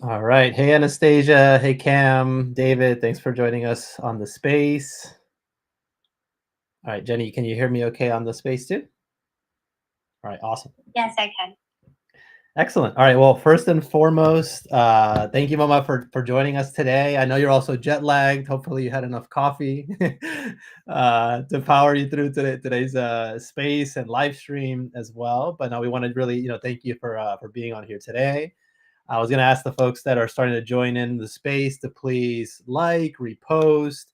All right. Hey, Anastasia. Hey, Cam. David, thanks for joining us on the space. All right, Jenny, can you hear me okay on the space too? All right, awesome. Yes, I can. Excellent. All right. Well, first and foremost, thank you, Mama, for joining us today. I know you're also jet lagged. Hopefully, you had enough coffee to power you through today's space and live stream as well. But now we want to really, thank you for being on here today. I was going to ask the folks that are starting to join in the space to please like, repost,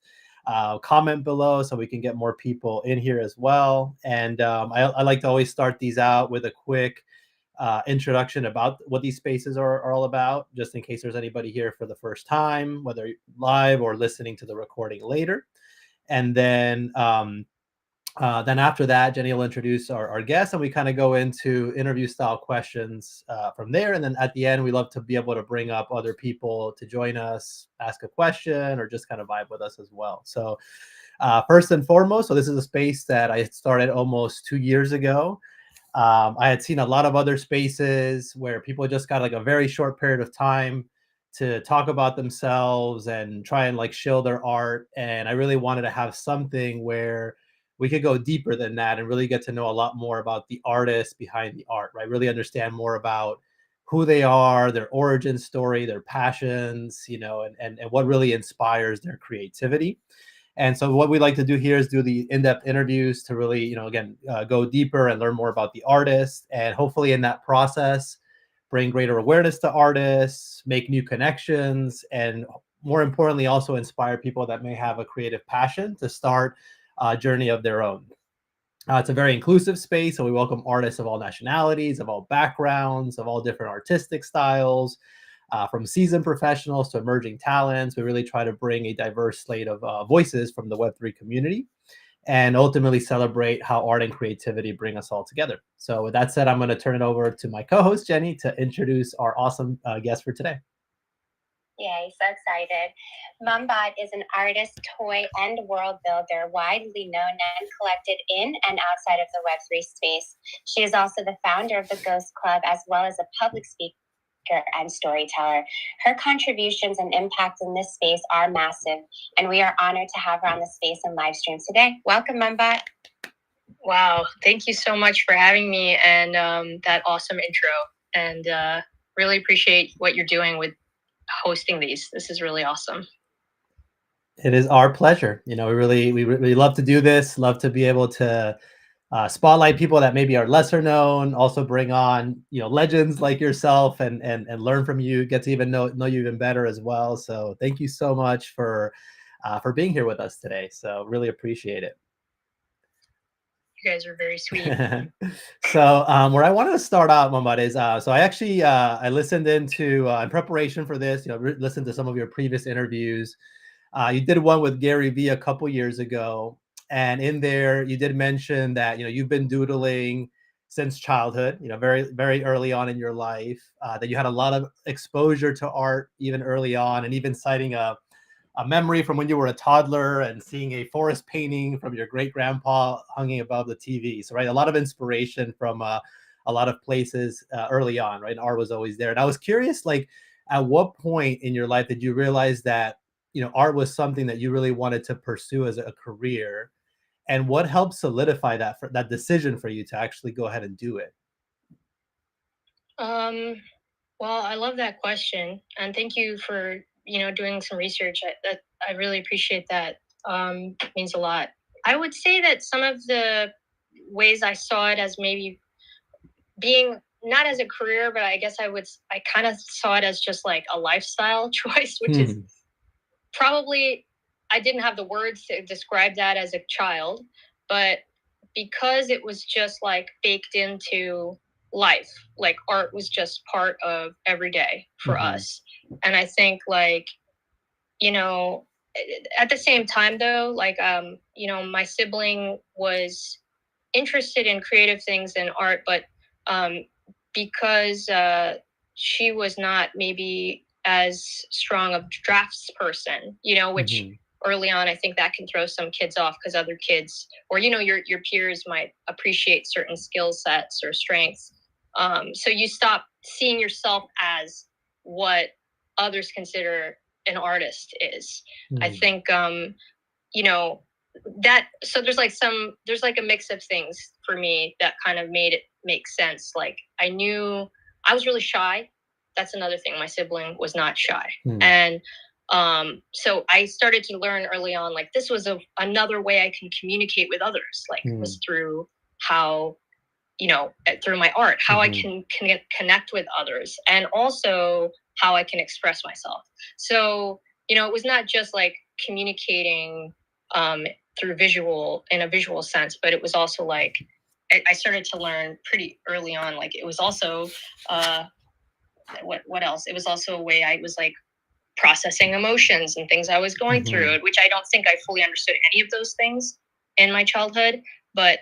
comment below so we can get more people in here as well. And I like to always start these out with a quick introduction about what these spaces are all about, just in case there's anybody here for the first time, whether live or listening to the recording later. And then after that, Jenny will introduce our guests, and we kind of go into interview style questions from there. And then at the end, we love to be able to bring up other people to join us, ask a question, or just kind of vibe with us as well. So first and foremost, so this is a space that I started almost 2 years ago. I had seen a lot of other spaces where people just got like a very short period of time to talk about themselves and try and like show their art. And I really wanted to have something where we could go deeper than that and really get to know a lot more about the artists behind the art, right? Really understand more about who they are, their origin story, their passions, and what really inspires their creativity. And so what we like to do here is do the in-depth interviews to really, again, go deeper and learn more about the artist. And hopefully in that process, bring greater awareness to artists, make new connections, and more importantly, also inspire people that may have a creative passion to start a journey of their own. It's a very inclusive space, so we welcome artists of all nationalities, of all backgrounds, of all different artistic styles, from seasoned professionals to emerging talents. We really try to bring a diverse slate of voices from the Web3 community and ultimately celebrate how art and creativity bring us all together. So with that said, I'm going to turn it over to my co-host, Jenny, to introduce our awesome guest for today. Yay, so excited. Mumbot is an artist, toy, and world builder widely known and collected in and outside of the Web3 space. She is also the founder of the Ghost Club, as well as a public speaker and storyteller. Her contributions and impact in this space are massive, and we are honored to have her on the space and live stream today. Welcome, Mumbot. Wow, thank you so much for having me and that awesome intro. And really appreciate what you're doing with hosting these. This is really awesome. It is our pleasure. We really love to do this. Love to be able to spotlight people that maybe are lesser known. Also bring on legends like yourself and learn from you. Get to even know you even better as well. So thank you so much for being here with us today. So really appreciate it. You guys are very sweet. So where I wanted to start out, Mumbot, is so I actually I listened into in preparation for this. Listened to some of your previous interviews. You did one with Gary Vee a couple years ago, and in there you did mention that you've been doodling since childhood. Very very early on in your life. That you had a lot of exposure to art even early on, and even citing a memory from when you were a toddler and seeing a forest painting from your great grandpa hanging above the TV. So, right, a lot of inspiration from a lot of places early on, right? And art was always there. And I was curious, like, at what point in your life did you realize that, art was something that you really wanted to pursue as a career? And what helped solidify that decision for you to actually go ahead and do it? Well, I love that question. And thank you for, doing some research. I really appreciate that. It means a lot. I would say that some of the ways I saw it as maybe being not as a career, but I guess I kind of saw it as just like a lifestyle choice, which is probably, I didn't have the words to describe that as a child, but because it was just like baked into life, like art was just part of every day for us. And I think like, at the same time though, like, my sibling was interested in creative things and art, but because she was not maybe as strong of drafts person, which early on, I think that can throw some kids off because other kids or, your peers might appreciate certain skill sets or strengths. So you stop seeing yourself as what others consider an artist is. I Hmm. think you know, that, so there's like a mix of things for me that kind of made it make sense. Like I knew I was really shy. That's another thing. My sibling was not shy. Hmm. And so I started to learn early on, like this was another way I can communicate with others, like was through how, through my art, how I can connect with others, and also how I can express myself. So, it was not just like communicating through in a visual sense, but it was also like, I started to learn pretty early on, like it was also, what else? It was also a way I was like processing emotions and things I was going through, which I don't think I fully understood any of those things in my childhood. But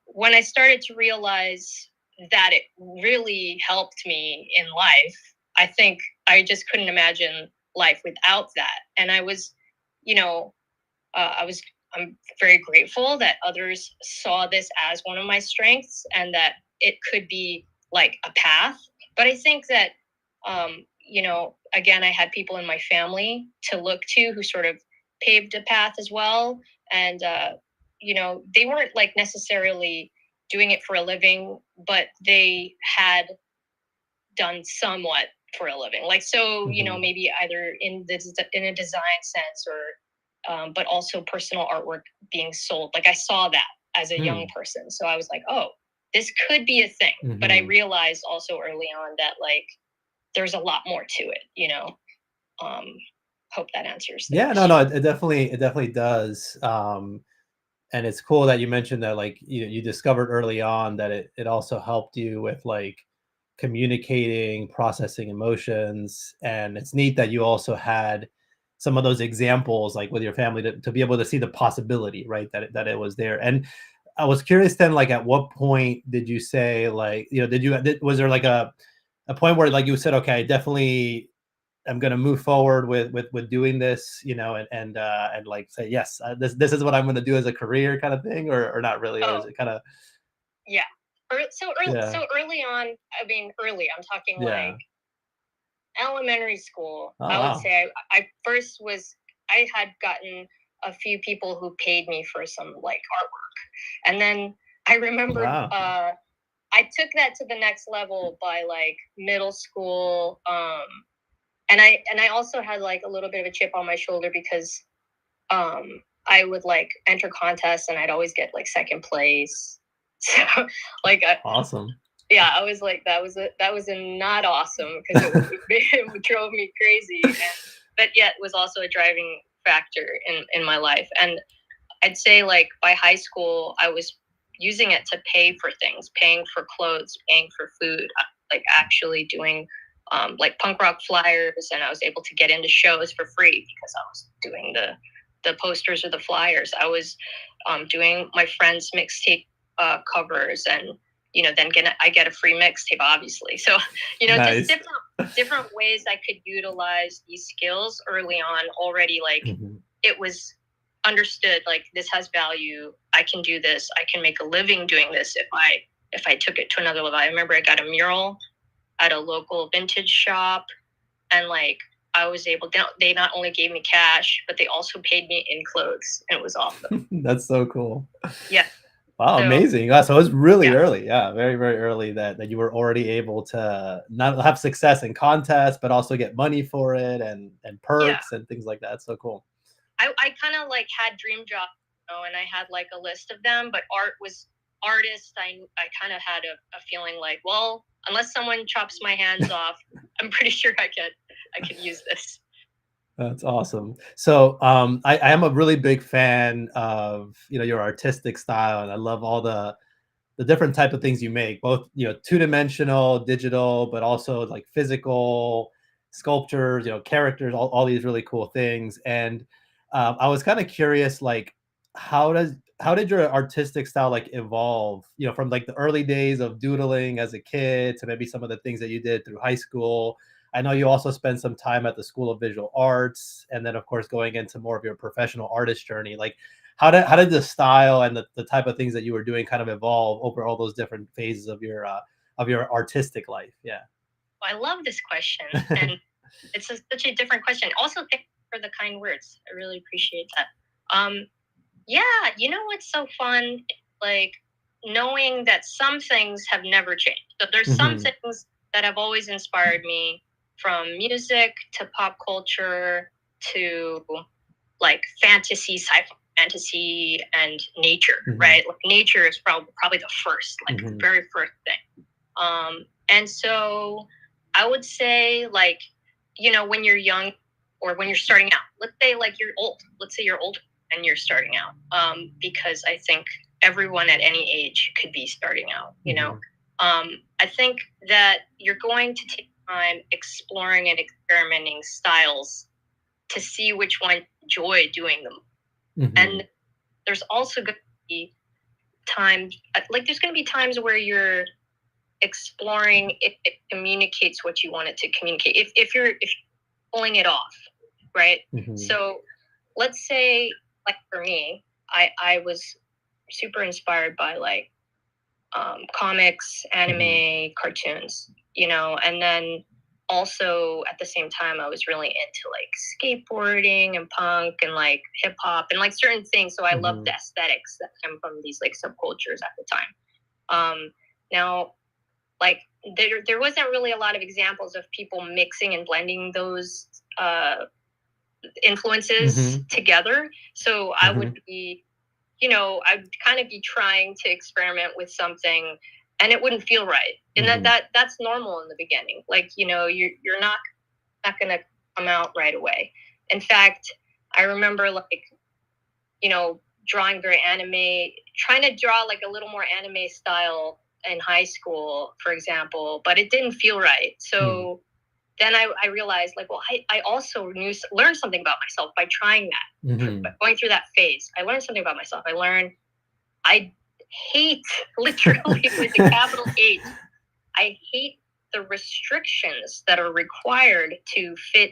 when I started to realize that it really helped me in life, I think I just couldn't imagine life without that. And I was, I'm very grateful that others saw this as one of my strengths and that it could be like a path. But I think that, again, I had people in my family to look to who sort of paved a path as well. And, they weren't like necessarily doing it for a living, but they had done somewhat for a living. Like, so, maybe either in a design sense or, but also personal artwork being sold. Like I saw that as a young person. So I was like, oh, this could be a thing. But I realized also early on that like, there's a lot more to it, hope that answers the question. No, it definitely does. And it's cool that you mentioned that, like, you discovered early on that it also helped you with like communicating, processing emotions. And it's neat that you also had some of those examples, like with your family, to be able to see the possibility, right? That it was there. And I was curious then, like, at what point did you say, like, was there like a point where like you said, okay, I definitely am going to move forward with doing this, and like say, yes, this is what I'm going to do as a career, kind of thing, or not really, or is it kind of? Yeah. So early, Yeah. early on, I mean, early, I'm talking Yeah. like elementary school. Oh, I would wow. say I had gotten a few people who paid me for some like artwork. And then I remember Wow. I took that to the next level by like middle school. And I also had like a little bit of a chip on my shoulder because I would like enter contests and I'd always get like second place. So like Awesome. yeah, I was like, that was a not awesome because it drove me crazy, but yet was also a driving factor in my life. And I'd say like by high school, I was using it to pay for things, paying for clothes, paying for food, like actually doing like punk rock flyers, and I was able to get into shows for free because I was doing the posters or the flyers. I was doing my friends' mixtape covers, and then I get a free mixtape, obviously. So Nice. just different ways I could utilize these skills early on. Already, like it was understood, like this has value. I can do this. I can make a living doing this if I took it to another level. I remember I got a mural at a local vintage shop, and like I was able to, they not only gave me cash, but they also paid me in clothes. And it was awesome. That's so cool. Yeah. Wow, amazing. So it was really early. Yeah, very, very early that you were already able to not have success in contests, but also get money for it and perks and things like that. That's so cool. I kind of like had dream jobs, and I had like a list of them, but artist. I kind of had a feeling like, well, unless someone chops my hands off, I'm pretty sure I could use this. That's awesome. So I am a really big fan of your artistic style, and I love all the different type of things you make, both two-dimensional, digital, but also like physical sculptures, characters, all these really cool things. And I was kind of curious, like, how did your artistic style like evolve, from like the early days of doodling as a kid to maybe some of the things that you did through high school. I know you also spent some time at the School of Visual Arts, and then of course going into more of your professional artist journey. Like, how did the style and the type of things that you were doing kind of evolve over all those different phases of your artistic life? Yeah. I love this question. And It's such a different question. Also, thank you for the kind words. I really appreciate that. Yeah, you know what's so fun? Like knowing that some things have never changed. So there's some things that have always inspired me, from music to pop culture to like fantasy, sci-fi fantasy, and nature, right? Like nature is probably the first, like very first thing. And so I would say, like, you know, when you're young or when you're starting out, let's say like you're old, let's say you're older and you're starting out, because I think everyone at any age could be starting out, you know. I think that you're going to take time exploring and experimenting styles to see which one you enjoy doing them. And there's also going to be times, like there's going to be times where you're exploring if it communicates what you want it to communicate. If you're pulling it off, right? So let's say, like for me, I was super inspired by like comics, anime, cartoons, you know, and then also at the same time I was really into like skateboarding and punk and like hip hop and like certain things. So I loved the aesthetics that come from these like subcultures at the time. Now, like there wasn't really a lot of examples of people mixing and blending those influences together. So I would be, you know, I'd kind of be trying to experiment with something and it wouldn't feel right. And that's normal in the beginning. Like, you know, you're not going to come out right away. In fact, I remember like, you know, drawing very anime, trying to draw like a little more anime style in high school, for example, but it didn't feel right. So then I realized like, well, I also learned something about myself by trying that, by going through that phase. I learned something about myself. I learned I hate, literally with a capital H, I hate the restrictions that are required to fit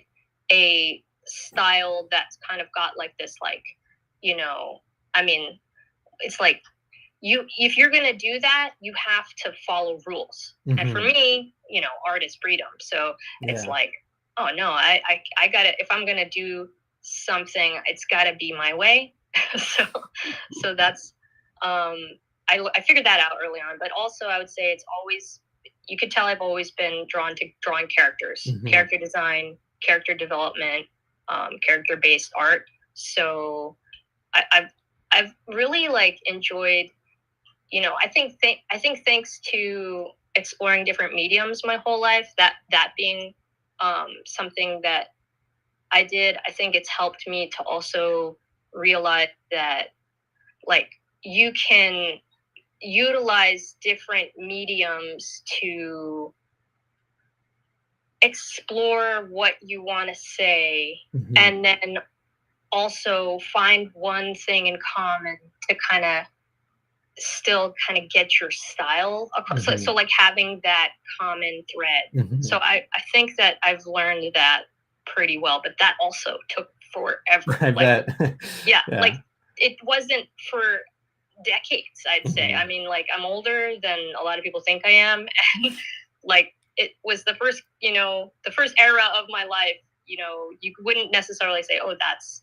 a style that's kind of got like this, like, you know, I mean, it's like, if you're going to do that, you have to follow rules. And for me, you know, art is freedom. So it's like, oh no, I gotta, if I'm going to do something, it's gotta be my way. so that's, I figured that out early on, but also I would say it's always, you could tell I've always been drawn to drawing characters, character design, character development, character-based art. So I've really like enjoyed, you know, I think thanks to exploring different mediums my whole life, that being something that I did, I think it's helped me to also realize that like you can utilize different mediums to explore what you want to say, and then also find one thing in common to kind of still kind of get your style across. So like having that common thread. So I think that I've learned that pretty well, but that also took forever. I like, bet. yeah, like it wasn't for decades, I'd say. I mean, like I'm older than a lot of people think I am, and like it was the first, you know, the first era of my life. You know, you wouldn't necessarily say, oh, that's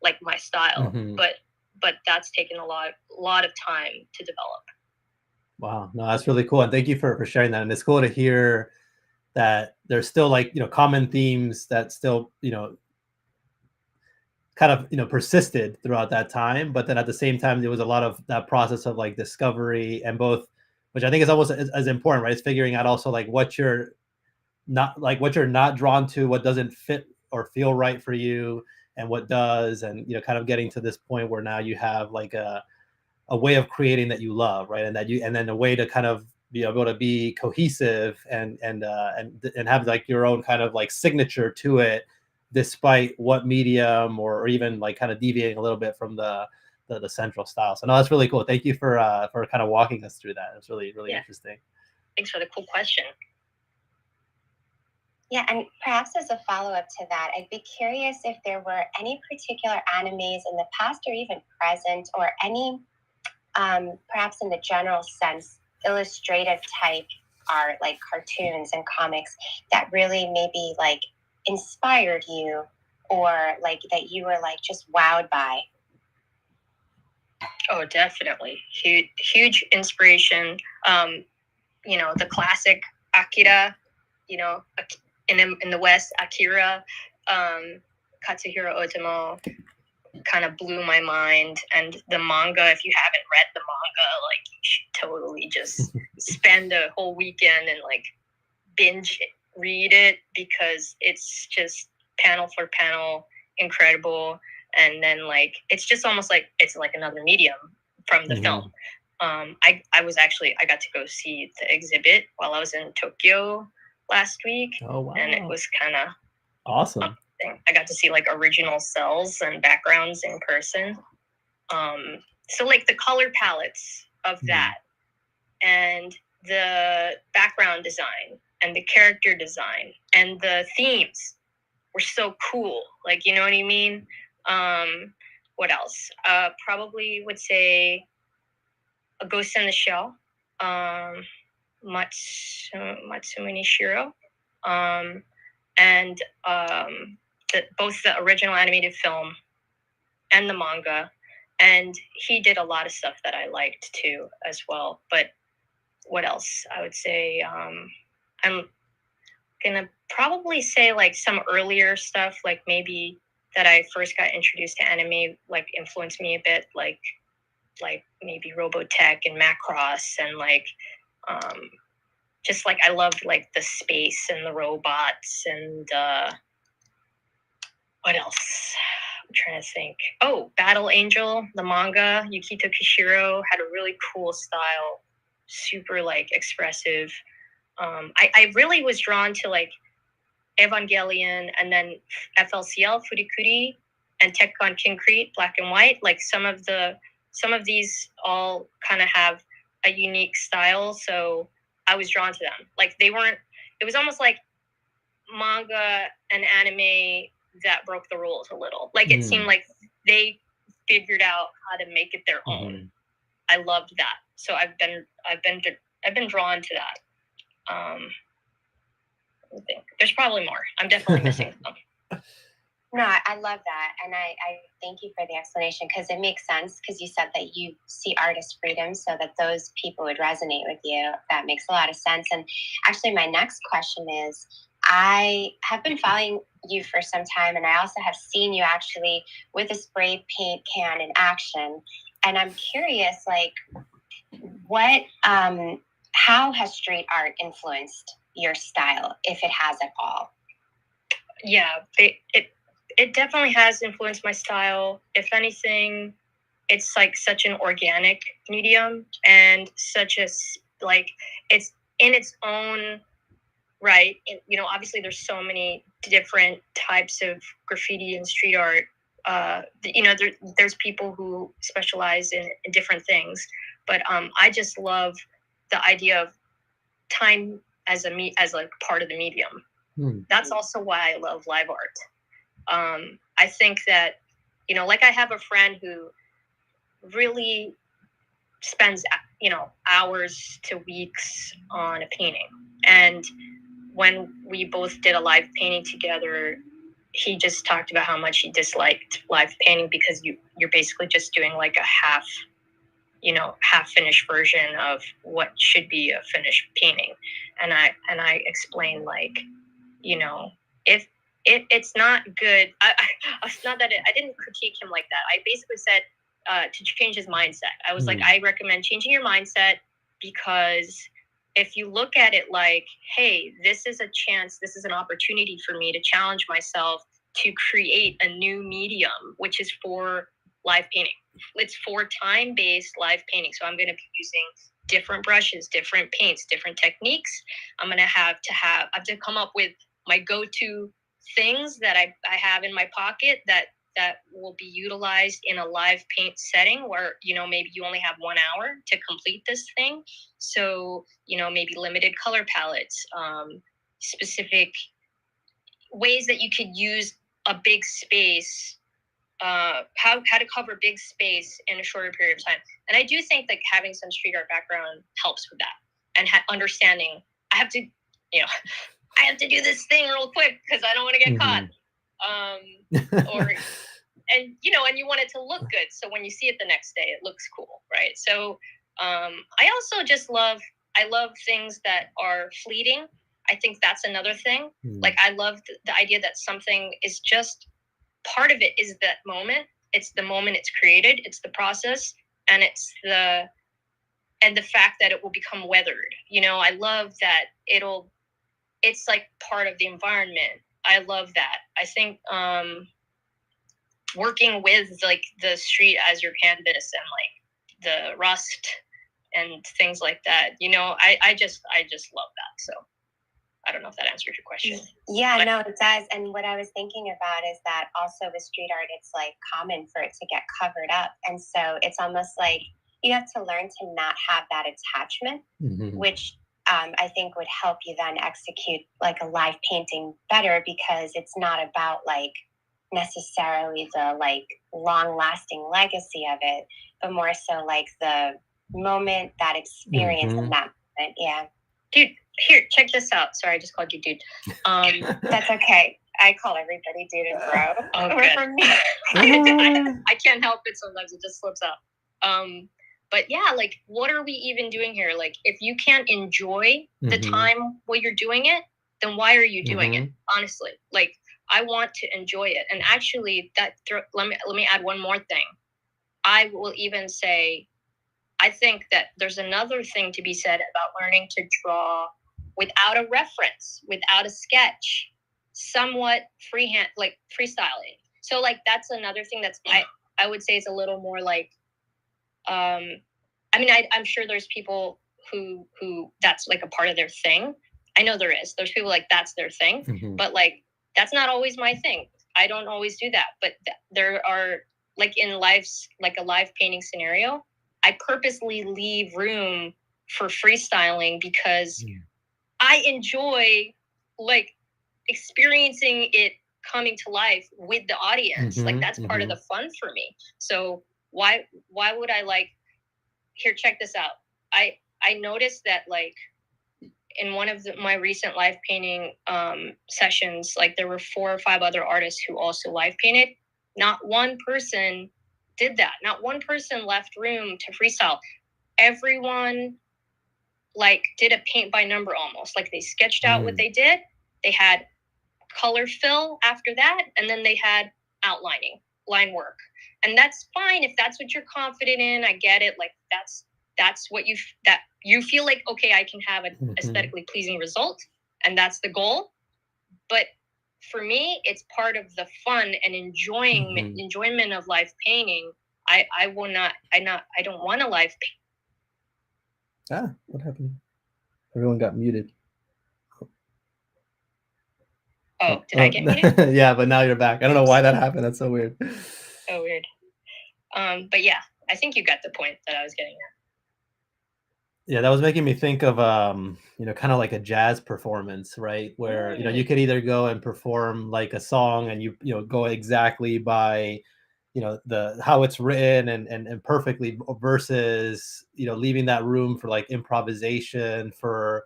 like my style, but that's taken a lot of time to develop. Wow, no, that's really cool, and thank you for sharing that. And it's cool to hear that there's still like, you know, common themes that still, you know, kind of, you know, persisted throughout that time. But then at the same time, there was a lot of that process of like discovery, and both, which I think is almost as important, right? It's figuring out also like what you're not drawn to, what doesn't fit or feel right for you, and what does, and, you know, kind of getting to this point where now you have like a way of creating that you love, right? And then a way to kind of be able to be cohesive and have like your own kind of like signature to it, despite what medium or even like kind of deviating a little bit from the central style. So no, that's really cool. Thank you for kind of walking us through that. It's really interesting. Thanks for the cool question. Yeah, and perhaps as a follow-up to that, I'd be curious if there were any particular animes in the past or even present, or any, perhaps in the general sense, illustrative type art, like cartoons and comics, that really maybe like inspired you, or like that you were like just wowed by? Oh, definitely. Huge inspiration. The classic Akira, in the West, Akira, Katsuhiro Otomo kind of blew my mind. And the manga, if you haven't read the manga, like you should totally just spend a whole weekend and like binge read it, because it's just panel for panel incredible. And then like it's just almost like it's like another medium from the film. I got to go see the exhibit while I was in Tokyo last week. Oh wow. And it was kind of awesome. I got to see like original cells and backgrounds in person. So like the color palettes of that, and the background design and the character design and the themes were so cool. Like, you know what I mean? What else? Probably would say A Ghost in the Shell, Matsumi Nishiro, and both the original animated film and the manga. And he did a lot of stuff that I liked too as well. But what else? I would say I'm gonna probably say like some earlier stuff, like maybe that I first got introduced to anime, like influenced me a bit, like maybe Robotech and Macross, and like just like I loved like the space and the robots, and what else? I'm trying to think. Oh, Battle Angel, the manga. Yukito Kishiro had a really cool style, super like expressive. I really was drawn to like Evangelion, and then FLCL, Furikuri, and Tekkon Kincrete, Black and White. Like some of these all kind of have a unique style, so I was drawn to them. Like it was almost like manga and anime that broke the rules a little. Like it seemed like they figured out how to make it their own. I loved that. So I've been drawn to that. I think there's probably more. I'm definitely missing some. No, I love that. And I thank you for the explanation, because it makes sense, because you said that you see artist freedom so that those people would resonate with you. That makes a lot of sense. And actually, my next question is, I have been following you for some time, and I also have seen you actually with a spray paint can in action. And I'm curious, like, how has street art influenced your style, if it has at all? Yeah, it definitely has influenced my style. If anything, it's like such an organic medium, and such a like it's in its own right. Obviously there's so many different types of graffiti and street art. There's people who specialize in different things, but I just love the idea of time as like part of the medium. That's also why I love live art. I think that, like I have a friend who really spends, hours to weeks on a painting. And when we both did a live painting together, he just talked about how much he disliked live painting, because you're basically just doing like a half finished version of what should be a finished painting. And I explained, like, if it's not good, it's not that I didn't critique him like that. I basically said to change his mindset. I was like, I recommend changing your mindset, because if you look at it like, hey, this is a chance, this is an opportunity for me to challenge myself to create a new medium, which is for live painting. It's for time-based live painting. So I'm going to be using different brushes, different paints, different techniques. I'm going to have to come up with my go-to things that I have in my pocket that will be utilized in a live paint setting, where, maybe you only have 1 hour to complete this thing. So, maybe limited color palettes, specific ways that you could use a big space, how to cover big space in a shorter period of time. And I do think that having some street art background helps with that, and understanding. I have to, I have to do this thing real quick because I don't want to get caught. And you want it to look good. So when you see it the next day, it looks cool, right? So I also just love things that are fleeting. I think that's another thing. Like I love the idea that something is just part of it is that moment. It's the moment it's created. It's the process, and it's the fact that it will become weathered. I love that it's like part of the environment. I love that. I think working with like the street as your canvas and like the rust and things like that, I just love that. So I don't know if that answered your question. Yeah, no, it does. And what I was thinking about is that also with street art, it's like common for it to get covered up. And so it's almost like you have to learn to not have that attachment, which I think would help you then execute like a live painting better, because it's not about like necessarily the like long lasting legacy of it, but more so like the moment, that experience in that moment. Yeah. Dude, here, check this out. Sorry, I just called you dude. That's okay. I call everybody dude and bro. Oh, good. For me. I can't help it sometimes. It just slips out. But yeah, like, what are we even doing here? Like, if you can't enjoy the time while you're doing it, then why are you doing it? Honestly, like, I want to enjoy it. And actually, let me add one more thing. I will even say, I think that there's another thing to be said about learning to draw without a reference, without a sketch, somewhat freehand, like freestyling. So like, that's another thing that's, I would say is a little more like, I mean, I'm sure there's people who that's like a part of their thing. I know there is. There's people like that's their thing, but like, that's not always my thing. I don't always do that. But there are, like in lives, like a live painting scenario, I purposely leave room for freestyling because I enjoy like experiencing it coming to life with the audience. Like that's part of the fun for me. So why would I like, here, check this out. I noticed that like in one of my recent live painting sessions, like there were 4 or 5 other artists who also live painted. Not one person did that. Not one person left room to freestyle. Everyone like did a paint by number almost. Like they sketched out what they did. They had color fill after that, and then they had outlining, line work. And that's fine if that's what you're confident in. I get it. Like that's what you feel like, okay, I can have an aesthetically pleasing result, and that's the goal. But for me, it's part of the fun and enjoyment of live painting. I don't want to live paint. What happened? Everyone got muted. Oh, did I get muted? Yeah, but now you're back. I don't know why that happened. That's so weird. Oh, weird. But yeah, I think you got the point that I was getting at. Yeah, that was making me think of kind of like a jazz performance, right? Where you could either go and perform like a song and you go exactly by the how it's written and perfectly, versus leaving that room for like improvisation, for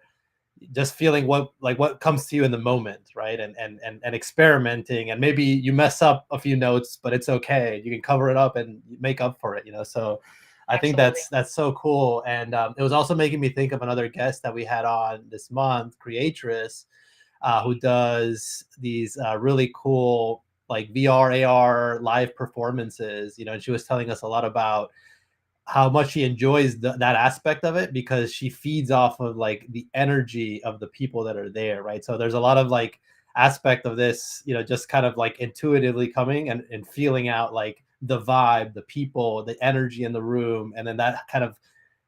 just feeling what comes to you in the moment, right? And experimenting, and maybe you mess up a few notes, but it's okay. You can cover it up and make up for it, so I think that's so cool. And it was also making me think of another guest that we had on this month, Creatress, who does these really cool like VR, AR live performances, and she was telling us a lot about how much she enjoys that aspect of it, because she feeds off of like the energy of the people that are there, right? So there's a lot of like aspect of this, just kind of like intuitively coming and feeling out like the vibe, the people, the energy in the room, and then that kind of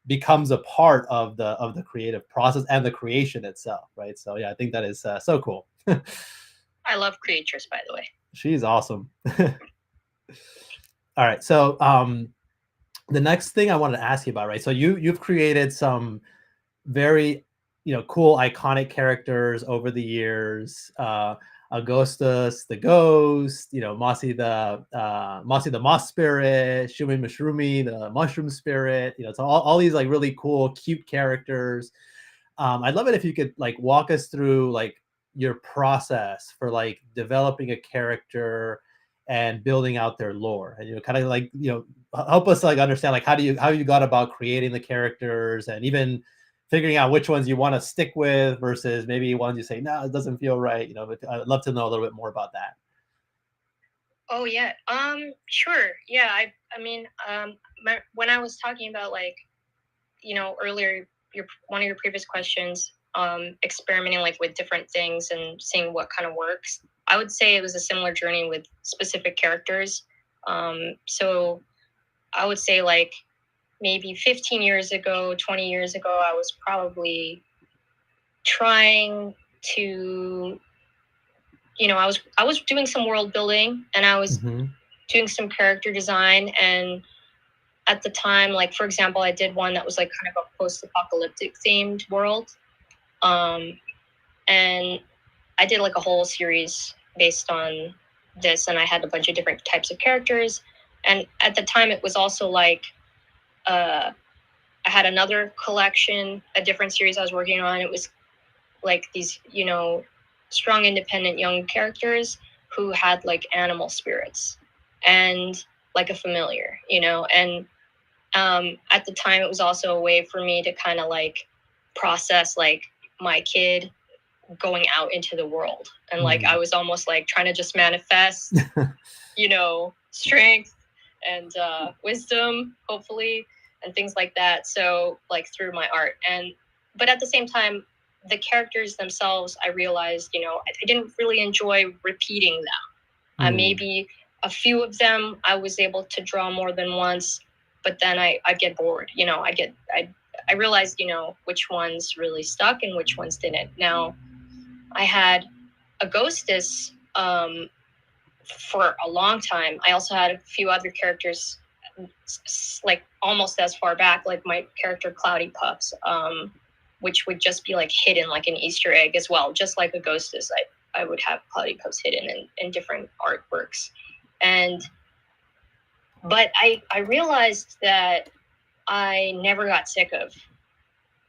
becomes a part of the creative process and the creation itself, right? So yeah, I think that is so cool. I love Creatress, by the way. She's awesome. All right, so the next thing I wanted to ask you about, right? So you've created some very cool iconic characters over the years. Augustus the ghost, Mossy the moss spirit, Shumi Mushroomy the mushroom spirit, so all these like really cool cute characters. I'd love it if you could like walk us through like your process for like developing a character and building out their lore, and kind of like help us like understand like how you got about creating the characters, and even figuring out which ones you want to stick with versus maybe ones you say no, it doesn't feel right. But I'd love to know a little bit more about that. Oh yeah. Sure. Yeah. I mean, when I was talking about like, earlier, one of your previous questions, experimenting like with different things and seeing what kind of works, I would say it was a similar journey with specific characters. So I would say like maybe 15 years ago, 20 years ago, I was probably trying to, I was doing some world building, and I was doing some character design. And at the time, like, for example, I did one that was like kind of a post-apocalyptic themed world. And I did like a whole series based on this, and I had a bunch of different types of characters. And at the time, it was also like, I had another collection, a different series I was working on. It was like these, strong, independent young characters who had like animal spirits and like a familiar, and at the time it was also a way for me to kind of like process like my kid going out into the world. And like I was almost like trying to just manifest strength and wisdom, hopefully, and things like that. So like through my art. But at the same time, the characters themselves, I realized, I didn't really enjoy repeating them. Maybe a few of them I was able to draw more than once, but then I'd get bored. I realized, which ones really stuck and which ones didn't. Now, I had a ghostess for a long time. I also had a few other characters, like almost as far back, like my character Cloudy Puffs, which would just be like hidden like an Easter egg as well, just like a ghostess. I would have Cloudy Puffs hidden in different artworks. But I realized that I never got sick of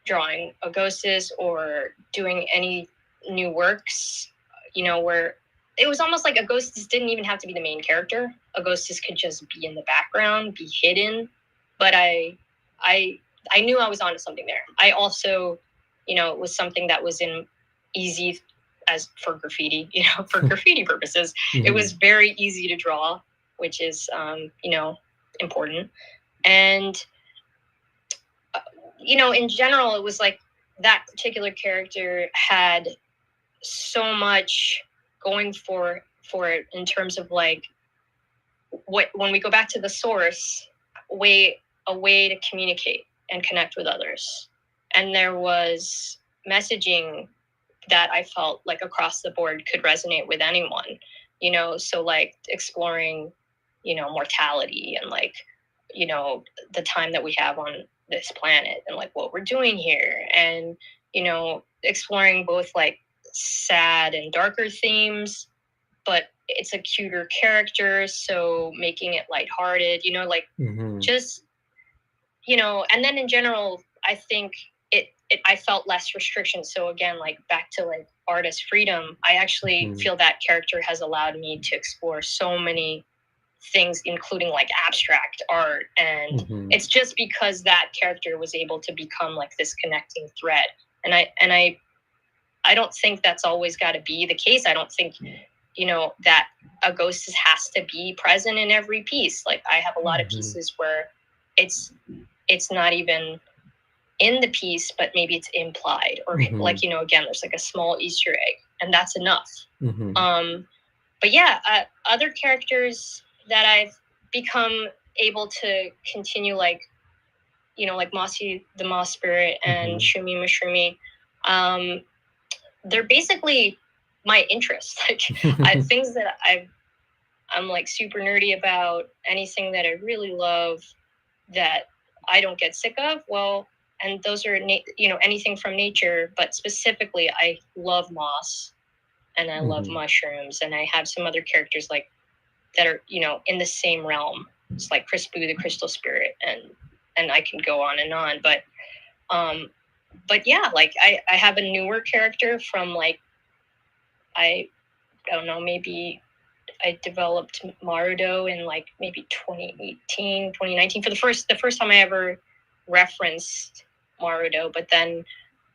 drawing a ghostess or doing any new works, where it was almost like a ghostess didn't even have to be the main character. A ghostess could just be in the background, be hidden. But I knew I was onto something there. I also, it was something that was easy as for graffiti, for graffiti purposes. It was very easy to draw, which is, important. And, in general, it was like that particular character had so much going for it in terms of like when we go back to the source, a way to communicate and connect with others. And there was messaging that I felt like across the board could resonate with anyone, so like exploring, mortality and like, the time that we have on this planet and like what we're doing here, and, exploring both like sad and darker themes, but it's a cuter character, so making it lighthearted, just, and then in general, I think I felt less restriction. So again, like back to like artist freedom, I actually feel that character has allowed me to explore so many things, including like abstract art. And it's just because that character was able to become like this connecting thread. And I don't think that's always got to be the case. I don't think, that a ghost has to be present in every piece. Like I have a lot of pieces where it's not even in the piece, but maybe it's implied, or like, again, there's like a small Easter egg, and that's enough. But yeah, other characters that I've become able to continue, like, like Mossy the Moss Spirit and Shumi Mashrumi, they're basically my interests. Like things that I'm like super nerdy about, anything that I really love that I don't get sick of. Well, and those are, anything from nature, but specifically I love moss and I love mushrooms, and I have some other characters like that are, in the same realm. It's like Chris Boo, the Crystal Spirit, and I can go on and on. But yeah, like I have a newer character from like I don't know, maybe I developed Marudo in like maybe 2018, 2019 for the first time I ever referenced Marudo, but then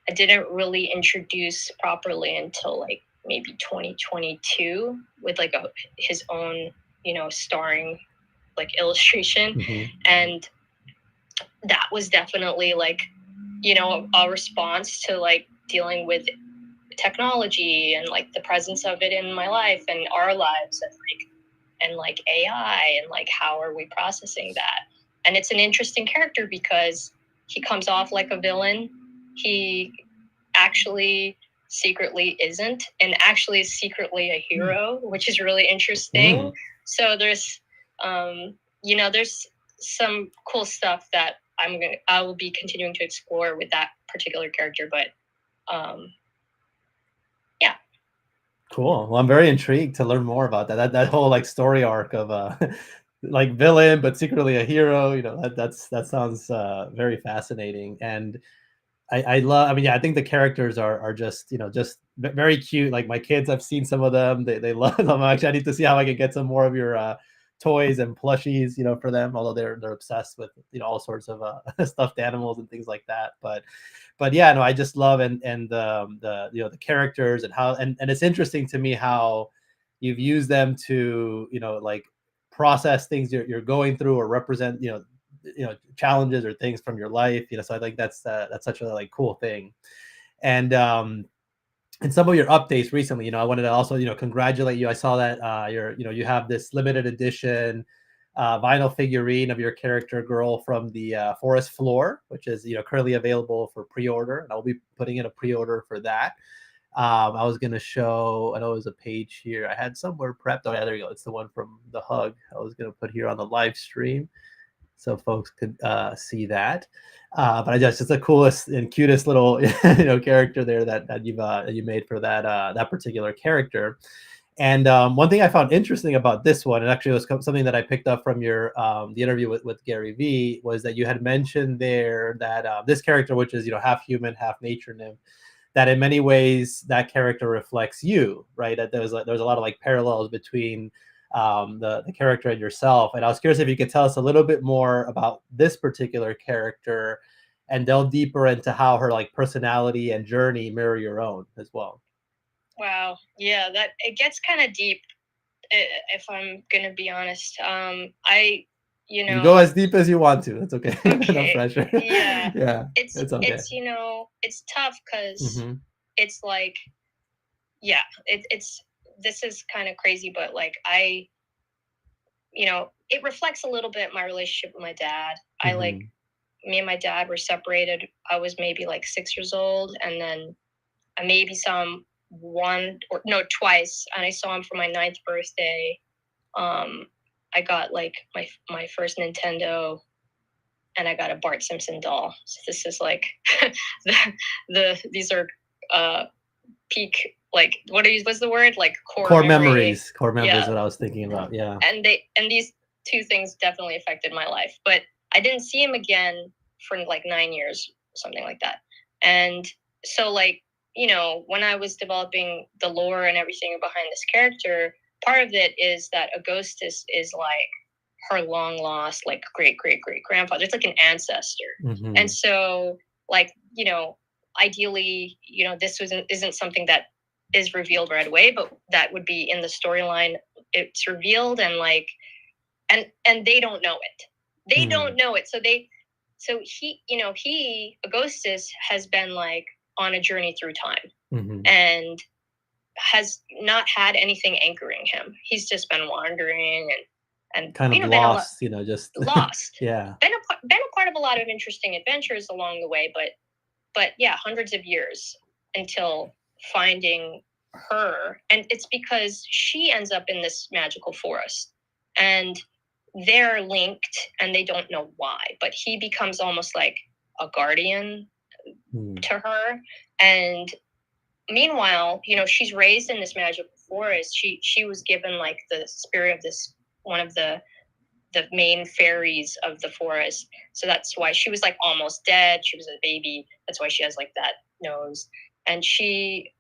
I didn't really introduce properly until like maybe 2022 with like his own, starring like illustration. And that was definitely like, a response to like dealing with technology and like the presence of it in my life and our lives and like AI and like how are we processing that. And it's an interesting character because he comes off like a villain. He actually secretly isn't, and actually is secretly a hero, which is really interesting. So there's there's some cool stuff that I will be continuing to explore with that particular character, but yeah. Cool. Well, I'm very intrigued to learn more about that whole like story arc of like villain but secretly a hero. That sounds very fascinating. And I love. I mean, yeah, I think the characters are just just very cute. Like my kids, I've seen some of them. They love them. Actually, I need to see how I can get some more of your toys and plushies, for them. Although they're obsessed with all sorts of stuffed animals and things like that. But yeah, no, I just love and the the characters and how and it's interesting to me how you've used them to like process things you're going through or represent challenges or things from your life. So I think that's such a like cool thing. And and some of your updates recently, I wanted to also congratulate you. I saw that you have this limited edition vinyl figurine of your character girl from the forest floor, which is currently available for pre-order, and I'll be putting in a pre-order for that. I was gonna show. I know there's a page here. I had somewhere prepped. Oh yeah, there you go. It's the one from the hug. I was gonna put here on the live stream so folks could see that. But I just it's the coolest and cutest little character there that you made for that particular character. And one thing I found interesting about this one, and actually it was something that I picked up from your the interview with Gary Vee, was that you had mentioned there that this character, which is half human, half nature nymph, that in many ways that character reflects you, right? That there's a lot of like parallels between the character and yourself. And I was curious if you could tell us a little bit more about this particular character and delve deeper into how her like personality and journey mirror your own as well. Wow. Yeah, that it gets kind of deep if I'm going to be honest. You go as deep as you want to. It's okay. Okay. No pressure. Yeah. Yeah. It's okay. It's tough because it's like, yeah, this is kind of crazy, but like it reflects a little bit my relationship with my dad. Me and my dad were separated. I was maybe like 6 years old, and then I maybe saw him twice, and I saw him for my 9th birthday. I got like my first Nintendo, and I got a Bart Simpson doll. So this is like these are peak, like what's the word, like core memories. Core memories. What I was thinking about. Yeah. And these two things definitely affected my life, but I didn't see him again for like 9 years, something like that. And so like, when I was developing the lore and everything behind this character, part of it is that Augustus is like her long lost like great grandfather. It's like an ancestor. And so like, ideally, this isn't something that is revealed right away, but that would be in the storyline. It's revealed, and like and they don't know it. They don't know it. So he Augustus has been like on a journey through time and has not had anything anchoring him. He's just been wandering and kind of lost, just lost. Yeah. Been a part of a lot of interesting adventures along the way, but yeah, hundreds of years until finding her. And it's because she ends up in this magical forest, and they're linked and they don't know why, but he becomes almost like a guardian to her. And meanwhile, she's raised in this magical forest. She was given like the spirit of this one of the main fairies of the forest. So that's why she was like almost dead. She was a baby. That's why she has like that nose. And she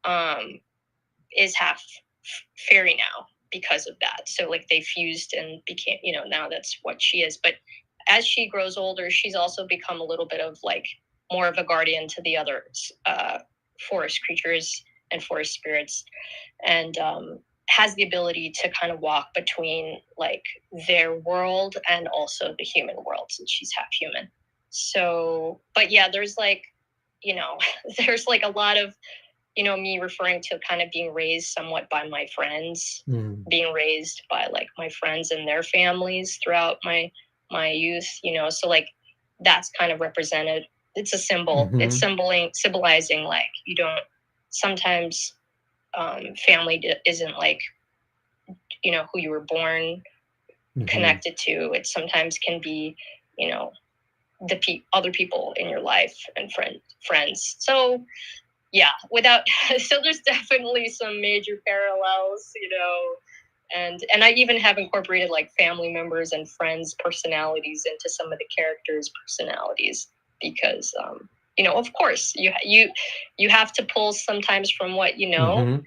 is half fairy now because of that. So like they fused and became, now that's what she is. But as she grows older, she's also become a little bit of like more of a guardian to the other forest creatures and forest spirits, and has the ability to kind of walk between like their world and also the human world, since she's half human. So, but yeah, there's like, there's like a lot of, me referring to kind of being raised somewhat by my friends, being raised by like my friends and their families throughout my youth, so like that's kind of represented. It's a symbol. It's symbolizing like you don't sometimes family isn't like who you were born connected to. It sometimes can be the other people in your life and friends. So yeah, so there's definitely some major parallels, and I even have incorporated like family members and friends' personalities into some of the characters' personalities, because of course you have to pull sometimes from what you know,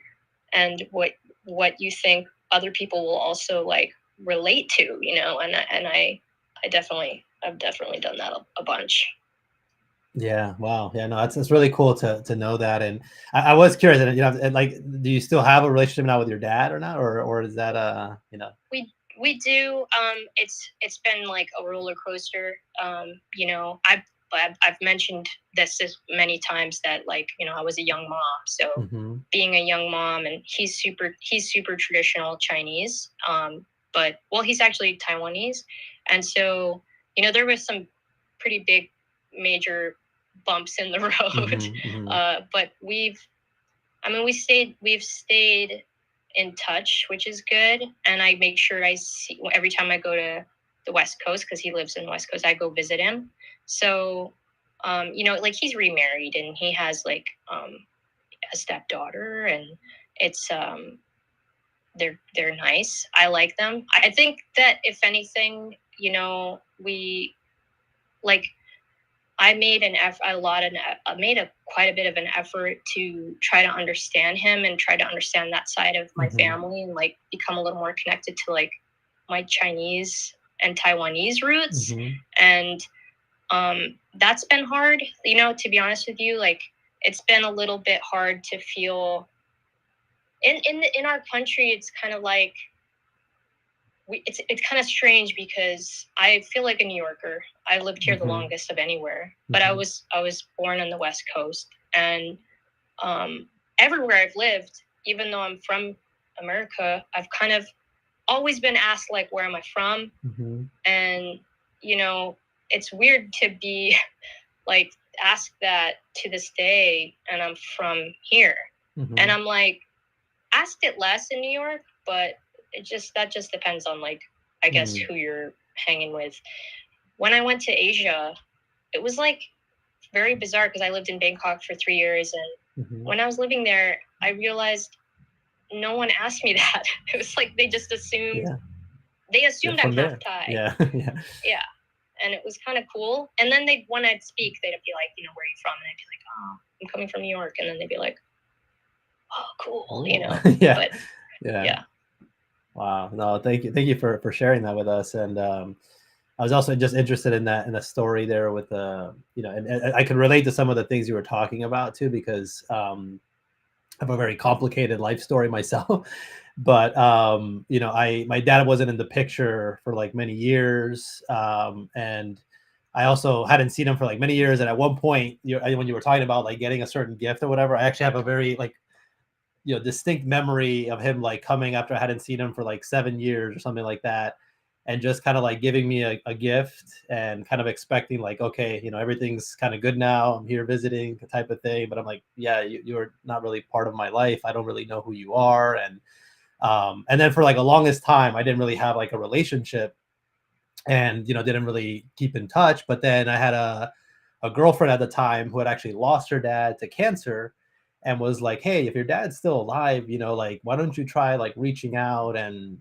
and what you think other people will also like relate to, and I've definitely done that a bunch. Yeah. Wow. Yeah. No, it's really cool to know that. And I was curious, and like, do you still have a relationship now with your dad or not, or is that We do. It's been like a roller coaster. I've mentioned this as many times that like I was a young mom, so being a young mom, and he's super traditional Chinese, but well, he's actually Taiwanese, and so there was some pretty big major bumps in the road, but we've stayed in touch, which is good. And I make sure I see every time I go to the West Coast, because he lives in the West Coast, I go visit him. So, like he's remarried and he has like a stepdaughter, and it's they're nice. I like them. I think that if anything, we like. I made quite a bit of an effort to try to understand him and try to understand that side of my family, and like become a little more connected to like my Chinese and Taiwanese roots. And that's been hard, to be honest with you. Like it's been a little bit hard to feel in our country. It's kind of like it's kind of strange, because I feel like a New Yorker. I lived here the longest of anywhere, but I was born on the West Coast, and everywhere I've lived, even though I'm from America, I've kind of always been asked like, where am I from? And it's weird to be like asked that to this day, and I'm from here, and I'm like asked it less in New York, but that just depends on like, I guess, who you're hanging with. When I went to Asia, it was like very bizarre, because I lived in Bangkok for 3 years, and when I was living there, I realized no one asked me that. It was like they just assumed I'm half Thai. Yeah. And it was kind of cool. And then when I'd speak, they'd be like, where are you from? And I'd be like, oh, I'm coming from New York. And then they'd be like, oh, cool, Yeah. But yeah. Wow. No, thank you for sharing that with us. And I was also just interested in the story there with and I can relate to some of the things you were talking about too, because I have a very complicated life story myself. But my dad wasn't in the picture for like many years, and I also hadn't seen him for like many years. And at one point, when you were talking about like getting a certain gift or whatever, I actually have a very like distinct memory of him like coming after I hadn't seen him for like 7 years or something like that, and just kind of like giving me a gift and kind of expecting like, okay, everything's kind of good now, I'm here visiting type of thing. But I'm like, yeah, you're not really part of my life, I don't really know who you are. And then for like a longest time I didn't really have like a relationship, and didn't really keep in touch. But then I had a girlfriend at the time who had actually lost her dad to cancer, and was like, hey, if your dad's still alive, like, why don't you try like reaching out and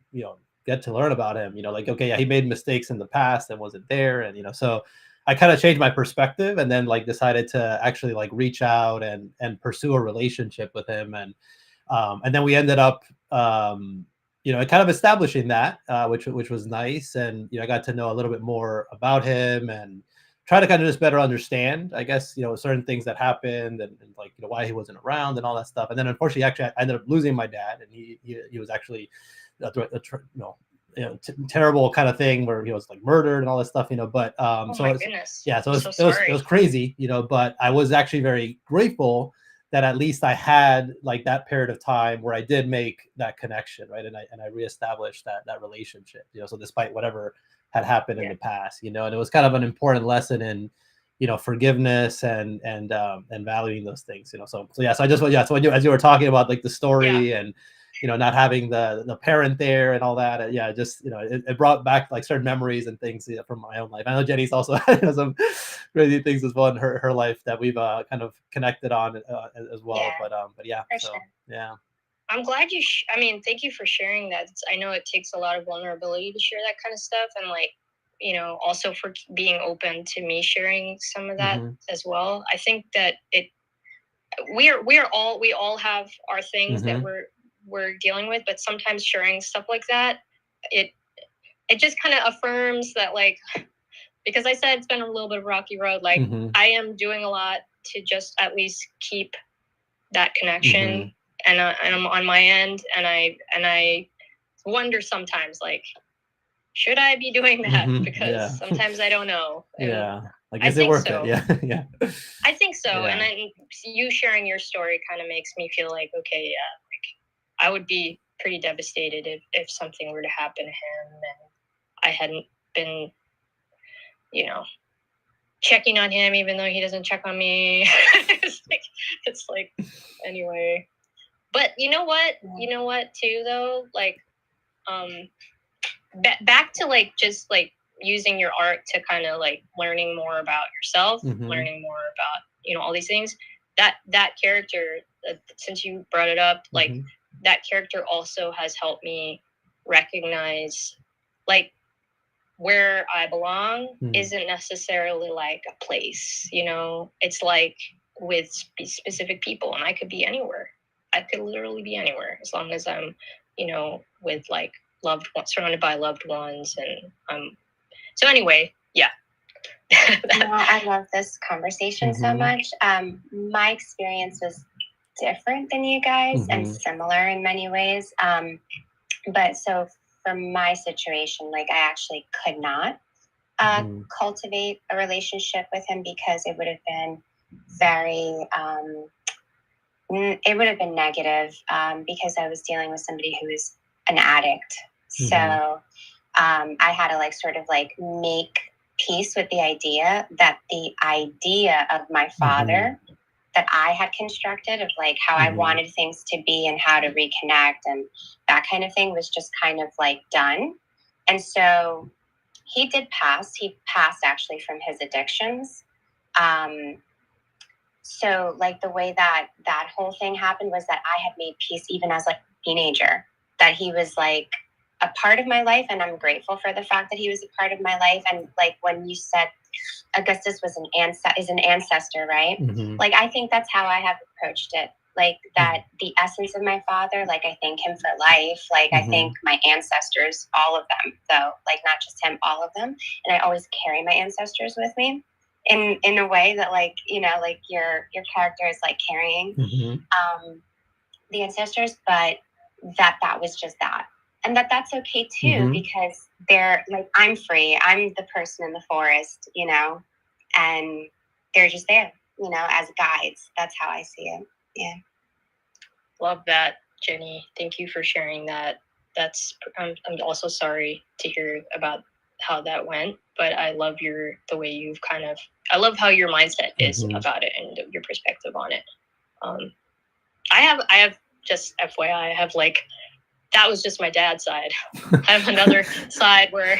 get to learn about him, like, okay, yeah, he made mistakes in the past and wasn't there. And so I kind of changed my perspective, and then like decided to actually like reach out and pursue a relationship with him. And And then we ended up, you know, kind of establishing that, which was nice. And, you know, I got to know a little bit more about him and try to kind of just better understand, I guess, you know, certain things that happened and like, you know, why he wasn't around and all that stuff. And then unfortunately, actually, I ended up losing my dad, and he was actually, terrible kind of thing where he was like murdered and all this stuff, you know. But Oh so my it's, goodness. yeah, so I'm it so was, it was sorry. it was crazy, you know. But I was actually very grateful that at least I had like that period of time where I did make that connection, right? And I reestablished that relationship, you know. So despite whatever had happened in Yeah. the past, you know, and it was kind of an important lesson in, you know, forgiveness and valuing those things, you know. So yeah, so I just, yeah, so as you were talking about like the story and, you know, not having the parent there and all that, yeah, just, you know, it brought back like certain memories and things, you know, from my own life. I know Jenny's also had some crazy things as well in her life that we've kind of connected on as well. Yeah, But yeah, for so sure. yeah. I'm glad you. I mean, thank you for sharing that. I know it takes a lot of vulnerability to share that kind of stuff, and like, you know, also for being open to me sharing some of that as well. I think that we all have our things that we're dealing with, but sometimes sharing stuff like that, it just kind of affirms that, like, because I said it's been a little bit of a rocky road. Like, I am doing a lot to just at least keep that connection. And I'm on my end, and I wonder sometimes, like, should I be doing that? Because sometimes I don't know. And yeah, like, is it worth it? Yeah. Yeah, I think so. Yeah. And then you sharing your story kind of makes me feel like, okay, yeah, like I would be pretty devastated if something were to happen to him and I hadn't been, you know, checking on him, even though he doesn't check on me. it's like, anyway. But you know what too, though, like, back to like just like using your art to kind of like learning more about yourself, learning more about, you know, all these things. That character, since you brought it up, like that character also has helped me recognize, like, where I belong isn't necessarily like a place, you know. It's like with specific people, and I could be anywhere. I could literally be anywhere as long as I'm, you know, with like loved ones, surrounded by loved ones, and so anyway, yeah. I love this conversation so much. My experience was different than you guys and similar in many ways. But so for my situation, like, I actually could not cultivate a relationship with him because it would have been very, it would have been negative because I was dealing with somebody who is an addict. So I had to like sort of like make peace with the idea that the idea of my father that I had constructed of like how I wanted things to be and how to reconnect and that kind of thing was just kind of like done. And so he did pass. He passed actually from his addictions. So like the way that whole thing happened was that I had made peace even as like a teenager, that he was like a part of my life, and I'm grateful for the fact that he was a part of my life. And like when you said Augustus was an ancestor, right? Like I think that's how I have approached it. Like that the essence of my father, like I thank him for life. Like I thank my ancestors, all of them, though, like not just him, all of them. And I always carry my ancestors with me in a way that, like, you know, like your character is like carrying the ancestors, but that was just that. And that's okay too, because they're like, I'm free. I'm the person in the forest, you know, and they're just there, you know, as guides. That's how I see it. Yeah. Love that, Jenny. Thank you for sharing that. I'm also sorry to hear about how that went, but I love the way you've I love how your mindset is about it and your perspective on it. I have just FYI, I have like, that was just my dad's side. I have another side where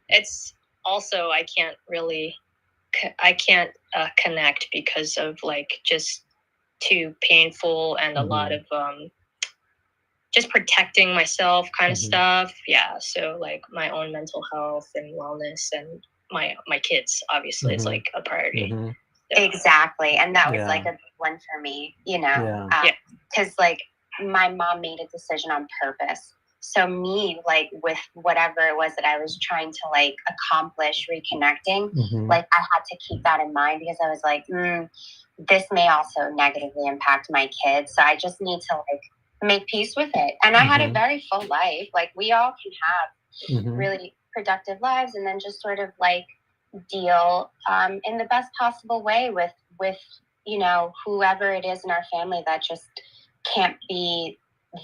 it's also, I can't connect because of like just too painful and a lot of just protecting myself kind of stuff. Yeah. So like my own mental health and wellness and my kids obviously is like a priority. Exactly. And that was like a big one for me, you know, because like my mom made a decision on purpose. So me, like with whatever it was that I was trying to like accomplish reconnecting, like I had to keep that in mind because I was like, this may also negatively impact my kids. So I just need to like make peace with it. And I had a very full life. Like we all can have really productive lives, and then just sort of like deal in the best possible way with you know, whoever it is in our family that just can't be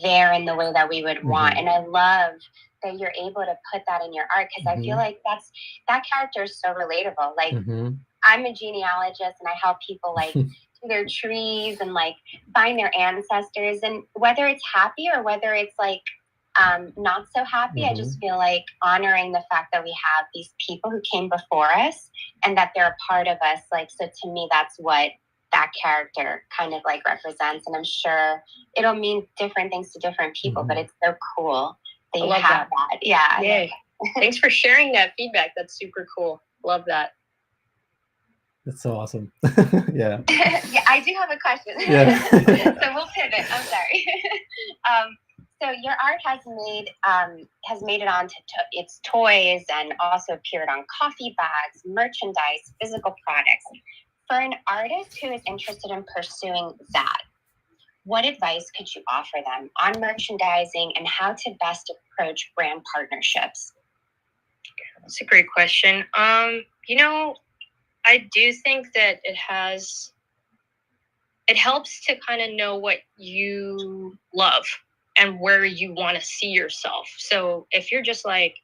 there in the way that we would want. And I love that you're able to put that in your art, because I feel like that character is so relatable. Like I'm a genealogist and I help people like do their trees and like find their ancestors, and whether it's happy or whether it's like not so happy, I just feel like honoring the fact that we have these people who came before us and that they're a part of us. Like, so to me, that's what that character kind of like represents. And I'm sure it'll mean different things to different people, but it's so cool that you have that. Yeah. Yay. Thanks for sharing that feedback. That's super cool. Love that. That's so awesome. Yeah. Yeah, I do have a question. Yeah. So we'll pivot. I'm sorry. So your art has made it onto its toys and also appeared on coffee bags, merchandise, physical products. For an artist who is interested in pursuing that, what advice could you offer them on merchandising and how to best approach brand partnerships? That's a great question. You know, I do think that it helps to kind of know what you love and where you want to see yourself. So if you're just like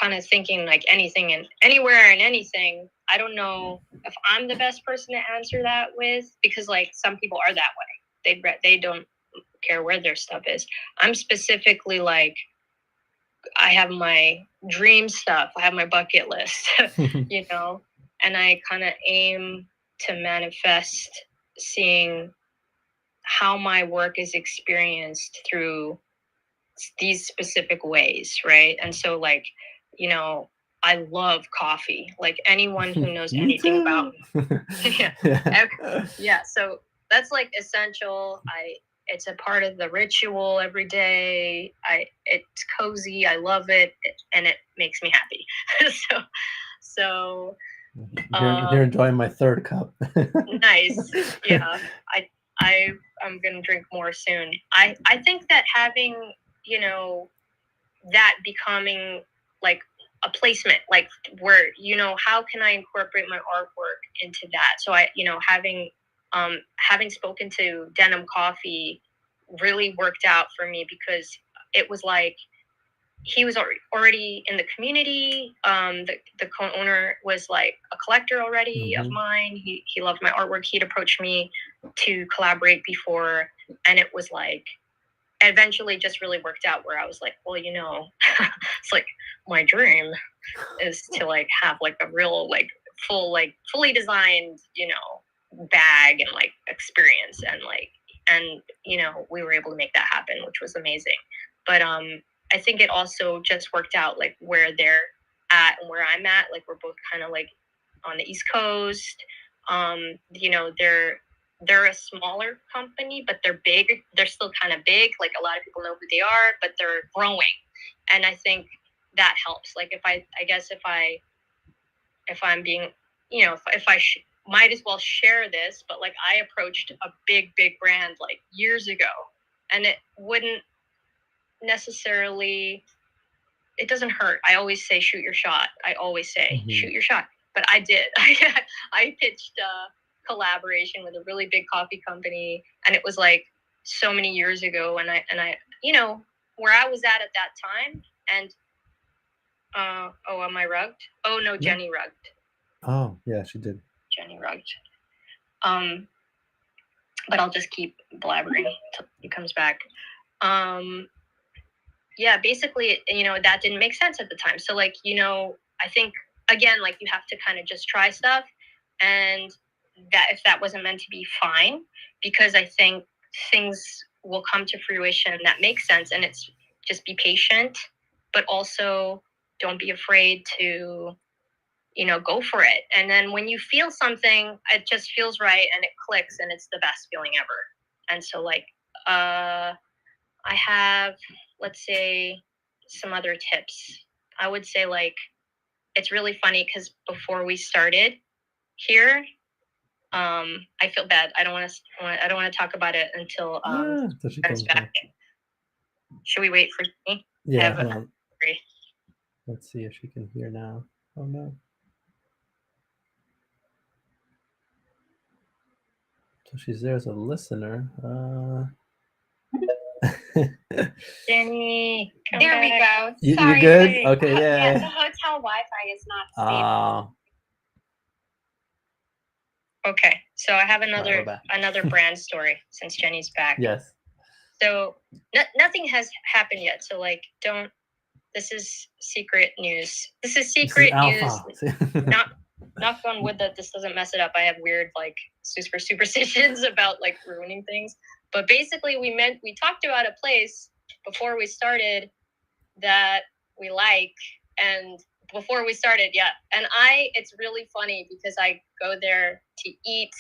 kind of thinking like anything and anywhere and anything, I don't know if I'm the best person to answer that with, because like some people are that way. They don't care where their stuff is. I'm specifically like, I have my dream stuff. I have my bucket list, you know, and I kind of aim to manifest seeing how my work is experienced through these specific ways, right? And so like, you know, I love coffee. Like anyone who knows anything about me. Yeah, so that's like essential. It's a part of the ritual every day. It's cozy. I love it, and it makes me happy. so you're enjoying my third cup. Nice. Yeah. I'm gonna drink more soon. I think that having, you know, that becoming like a placement, like where, you know, how can I incorporate my artwork into that? So I, you know, having spoken to Denim Coffee really worked out for me, because it was like he was already in the community. The co-owner was like a collector already of mine. He loved my artwork. He'd approached me to collaborate before, and it was like eventually just really worked out where I was like, well, you know, it's like my dream is to like have like a real like full like fully designed, you know, bag and like experience, and you know, we were able to make that happen, which was amazing. But I think it also just worked out like where they're at and where I'm at. Like we're both kind of like on the East Coast. You know, they're a smaller company, but they're big. They're still kind of big. Like a lot of people know who they are, but they're growing. And I think that helps. Like if I'm being, you know, if I might as well share this, but like I approached a big brand like years ago, and it wouldn't necessarily, it doesn't hurt. I always say shoot your shot. I always say shoot your shot. But I did. I pitched a collaboration with a really big coffee company, and it was like so many years ago, and I you know, where I was at that time. And oh, am I rugged? Oh no, Jenny rugged. Oh yeah, she did. Jenny rugged. But I'll just keep blabbering until he comes back. Yeah, basically, you know, that didn't make sense at the time. So like, you know, I think again, like you have to kind of just try stuff, and that if that wasn't meant to be, fine, because I think things will come to fruition that makes sense. And it's just be patient, but also don't be afraid to, you know, go for it. And then when you feel something, it just feels right and it clicks, and it's the best feeling ever. And so like, I have, let's say, some other tips. I would say, like, it's really funny because before we started here, I feel bad. I don't want to talk about it until so she comes comes back. Should we wait for me? Yeah, hold on. Let's see if she can hear now. Oh no. So she's there as a listener. Jenny, there we go. You're good? Okay, yeah. yeah. The hotel Wi-Fi is not stable. Okay, so I have another brand story since Jenny's back. Yes. So nothing has happened yet. So like, don't. This is secret news. This is secret news. Knock on wood that this doesn't mess it up. I have weird like superstitions about like ruining things. But basically, we talked about a place before we started that we like, and before we started, yeah. And it's really funny because I go there to eat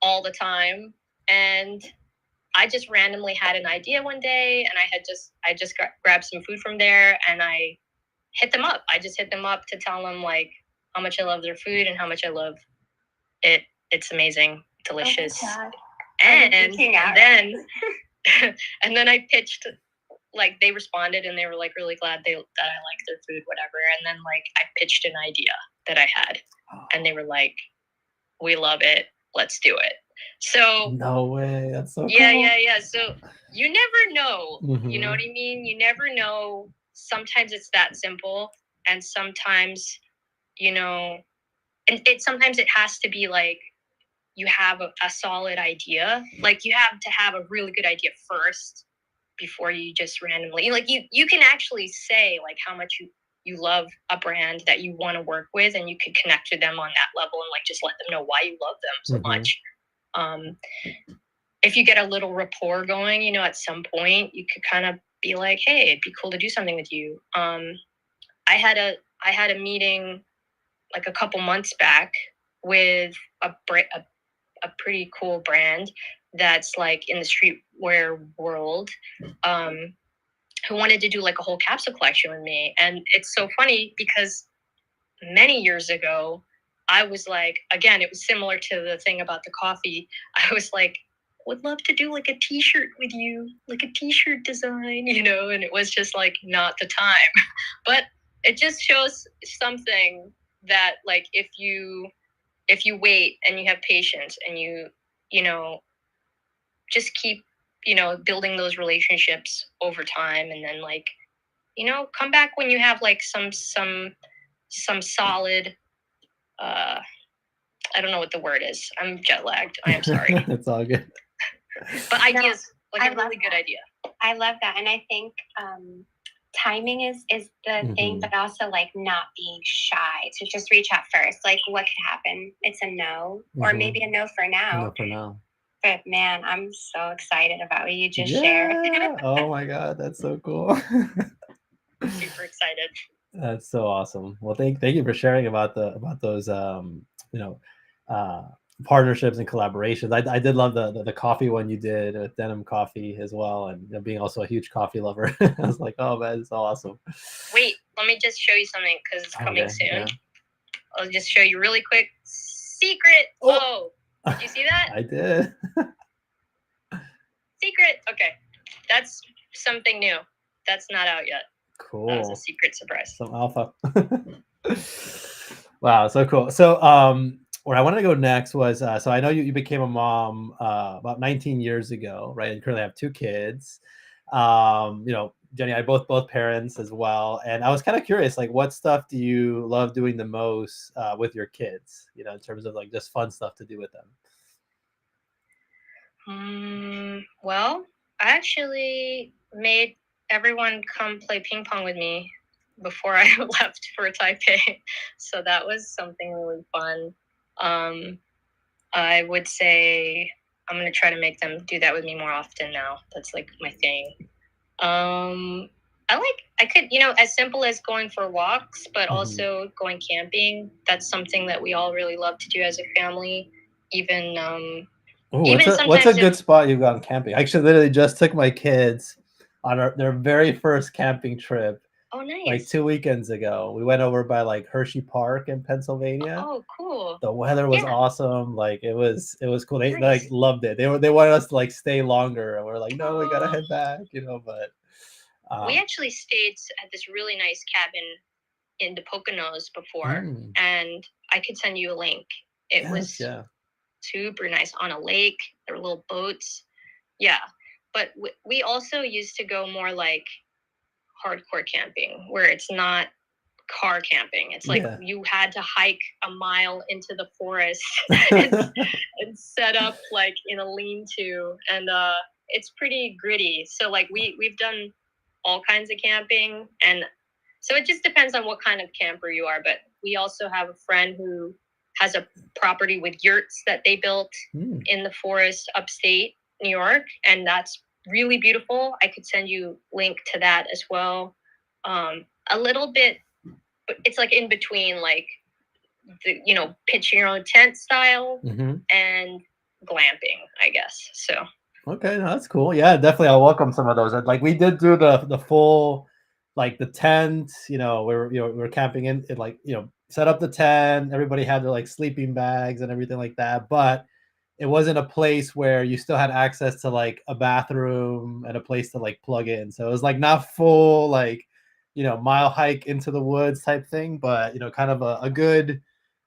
all the time, and I just randomly had an idea one day, and I just grabbed some food from there, and I hit them up. I just hit them up to tell them like how much I love their food and how much I love it. It's amazing, delicious. Oh, and then and then I pitched, like they responded and they were like really glad that I liked their food, whatever. And then like I pitched an idea that I had, and they were like, "We love it. Let's do it." So no way, that's so cool. Yeah. So you never know. You know what I mean? You never know. Sometimes it's that simple, and sometimes, and sometimes it has to be like you have a solid idea. Like you have to have a really good idea first before you just randomly, like you can actually say like how much you love a brand that you want to work with, and you could connect to them on that level and like just let them know why you love them so much. If you get a little rapport going, at some point you could kind of be like, hey, it'd be cool to do something with you. I had a meeting like a couple months back with a pretty cool brand that's like in the streetwear world, who wanted to do like a whole capsule collection with me. And it's so funny because many years ago, I was like, again, it was similar to the thing about the coffee. I was like, would love to do like a t-shirt with you, like a t-shirt design, and it was just like not the time. But it just shows something that like if you wait and you have patience and you just keep building those relationships over time, and then like come back when you have like some solid, I don't know what the word is. I'm jet lagged. I am sorry. It's all good. But ideas, like a really good idea. I love that. And I think timing is the thing, but also like not being shy to just reach out first. Like what could happen? It's a no, or maybe a no for now. No for now. But man, I'm so excited about what you just shared. Oh my God, that's so cool. Super excited. That's so awesome. Well, thank you for sharing about those partnerships and collaborations. I did love the coffee one you did with Denim Coffee as well, and being also a huge coffee lover. I was like, oh man, it's so awesome. Wait, let me just show you something because it's coming soon. Yeah. I'll just show you really quick. Secret. Oh, did you see that? I did. Secret. Okay, that's something new. That's not out yet. Cool. That was a secret surprise. Some alpha. Wow, so cool. So where I wanted to go next was so I know you became a mom about 19 years ago, right? And you currently have 2 kids. Jenny and I both parents as well. And I was kind of curious, like what stuff do you love doing the most with your kids, in terms of like just fun stuff to do with them? Well, I actually made everyone come play ping pong with me before I left for Taipei. So that was something really fun. I would say I'm going to try to make them do that with me more often now. That's like my thing. I could, as simple as going for walks, but also going camping. That's something that we all really love to do as a family. Even Oh, Even what's a sometimes good spot you've gone camping? I actually literally just took my kids on their very first camping trip oh, like nice. 2 weekends ago. We went over by like Hershey Park in Pennsylvania. Oh, cool. The weather was Yeah, awesome. Like it was cool. They like nice. loved it. They wanted us to like stay longer, and we're like, no, we gotta Oh, head back, you know. But we um, actually stayed at this really nice cabin in the Poconos before, mm, and I could send you a link. It yes, was yeah, super nice on a lake. There were little boats. Yeah, but we also used to go more like hardcore camping, where it's not car camping. It's like yeah. you had to hike a mile into the forest and, and set up like in a lean-to, and it's pretty gritty. So like we've done all kinds of camping, and so it just depends on what kind of camper you are. But we also have a friend who has a property with yurts that they built Mm, in the forest upstate New York, and that's really beautiful. I could send you link to that as well. A little bit, but it's like in between, like the pitch your own tent style mhm. and glamping, I guess. So Okay, no, that's cool. Yeah, definitely. I'll welcome some of those. And, like we did do the full, like the tent. You know, we were camping in like set up the tent. Everybody had their like sleeping bags and everything like that. But it wasn't a place where you still had access to like a bathroom and a place to like plug in. So it was like not full like mile hike into the woods type thing, but kind of a good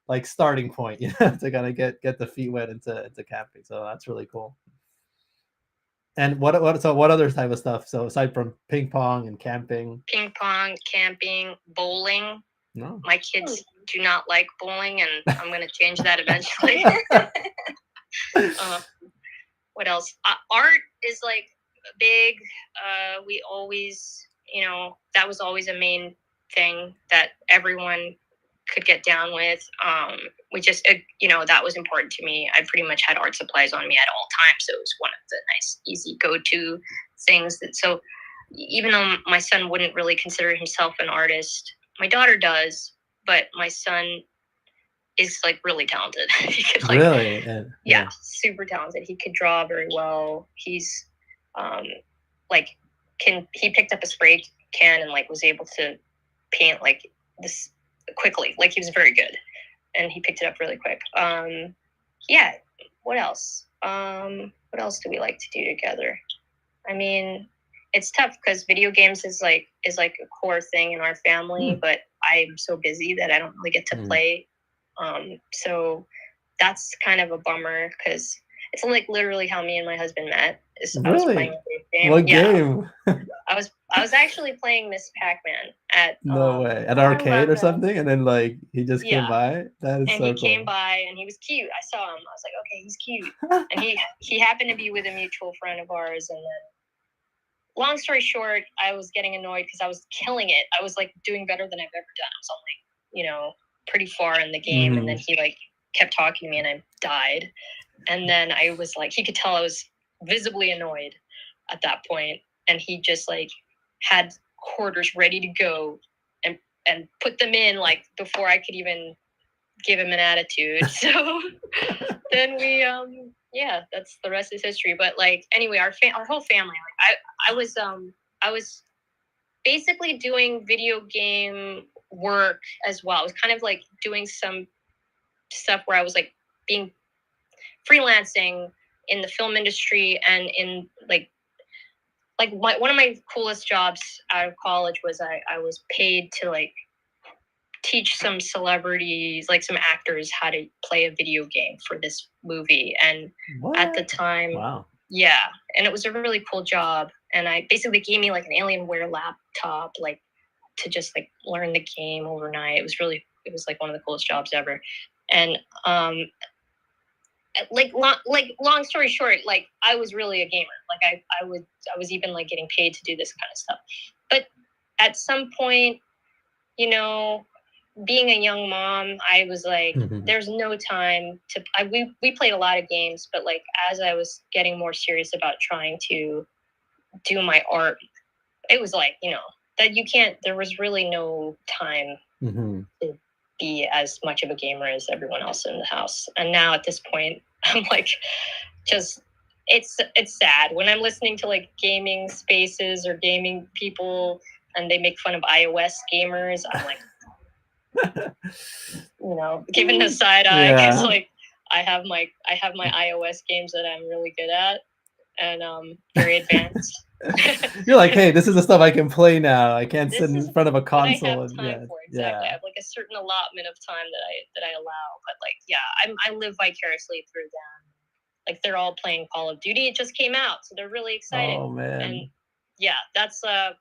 like starting point, to kind of get the feet wet into camping. So that's really cool. And what other type of stuff? So aside from ping pong and camping? ping pong, camping, bowling. No. My kids do not like bowling, and I'm going to change that eventually. What else? Art is like big. We always, that was always a main thing that everyone could get down with. We just, that was important to me. I pretty much had art supplies on me at all times, so it was one of the nice, easy go-to things. So even though my son wouldn't really consider himself an artist, my daughter does, but my son is like really talented. He could like, Really? yeah, super talented. He could draw very well. He's like he picked up a spray can and like was able to paint like this quickly. Like he was very good, and he picked it up really quick. Yeah. What else? What else do we like to do together? I mean, it's tough because video games is like a core thing in our family, but I'm so busy that I don't really get to play. So that's kind of a bummer because it's like literally how me and my husband met. I was playing Really? a video game. What Yeah, game? I was actually playing Miss Pac-Man at No way. At Oh, I arcade love or it. something, and then like he just came yeah, by. That is and so he came cool. by and he was cute. I saw him. I was like, okay, he's cute. And he happened to be with a mutual friend of ours. And then, long story short, I was getting annoyed because I was killing it. I was like doing better than I've ever done. I was only, pretty far in the game, and then he like kept talking to me, and I died. And then I was like, he could tell I was visibly annoyed at that point, and he just like had quarters ready to go and put them in like before I could even give him an attitude. So then we yeah, that's the rest is history. But like anyway, our whole family, like I was basically doing video game work as well. I was kind of like doing some stuff where I was like being freelancing in the film industry, and in one of my coolest jobs out of college was I was paid to like teach some celebrities, like some actors, how to play a video game for this movie. And at the time, Wow. yeah, and it was a really cool job. And I basically gave me like an Alienware laptop, like to just like learn the game overnight. It was like one of the coolest jobs ever. And long story short, like I was really a gamer. Like I was even like getting paid to do this kind of stuff. But at some point, being a young mom, I was like, there's no time to. We played a lot of games, but like as I was getting more serious about trying to do my art, it was like that you can't. There was really no time to be as much of a gamer as everyone else in the house. And now at this point, I'm like, just it's sad when I'm listening to like gaming spaces or gaming people and they make fun of iOS gamers. I'm like, giving a side eye because like I have my iOS games that I'm really good at and very advanced. You're like, hey, this is the stuff I can play now. I can't sit in front of a console. I have time for exactly. I have like a certain allotment of time that I allow. But like, yeah, I live vicariously through them. Like they're all playing Call of Duty. It just came out, so they're really excited. Oh man! And yeah, that's that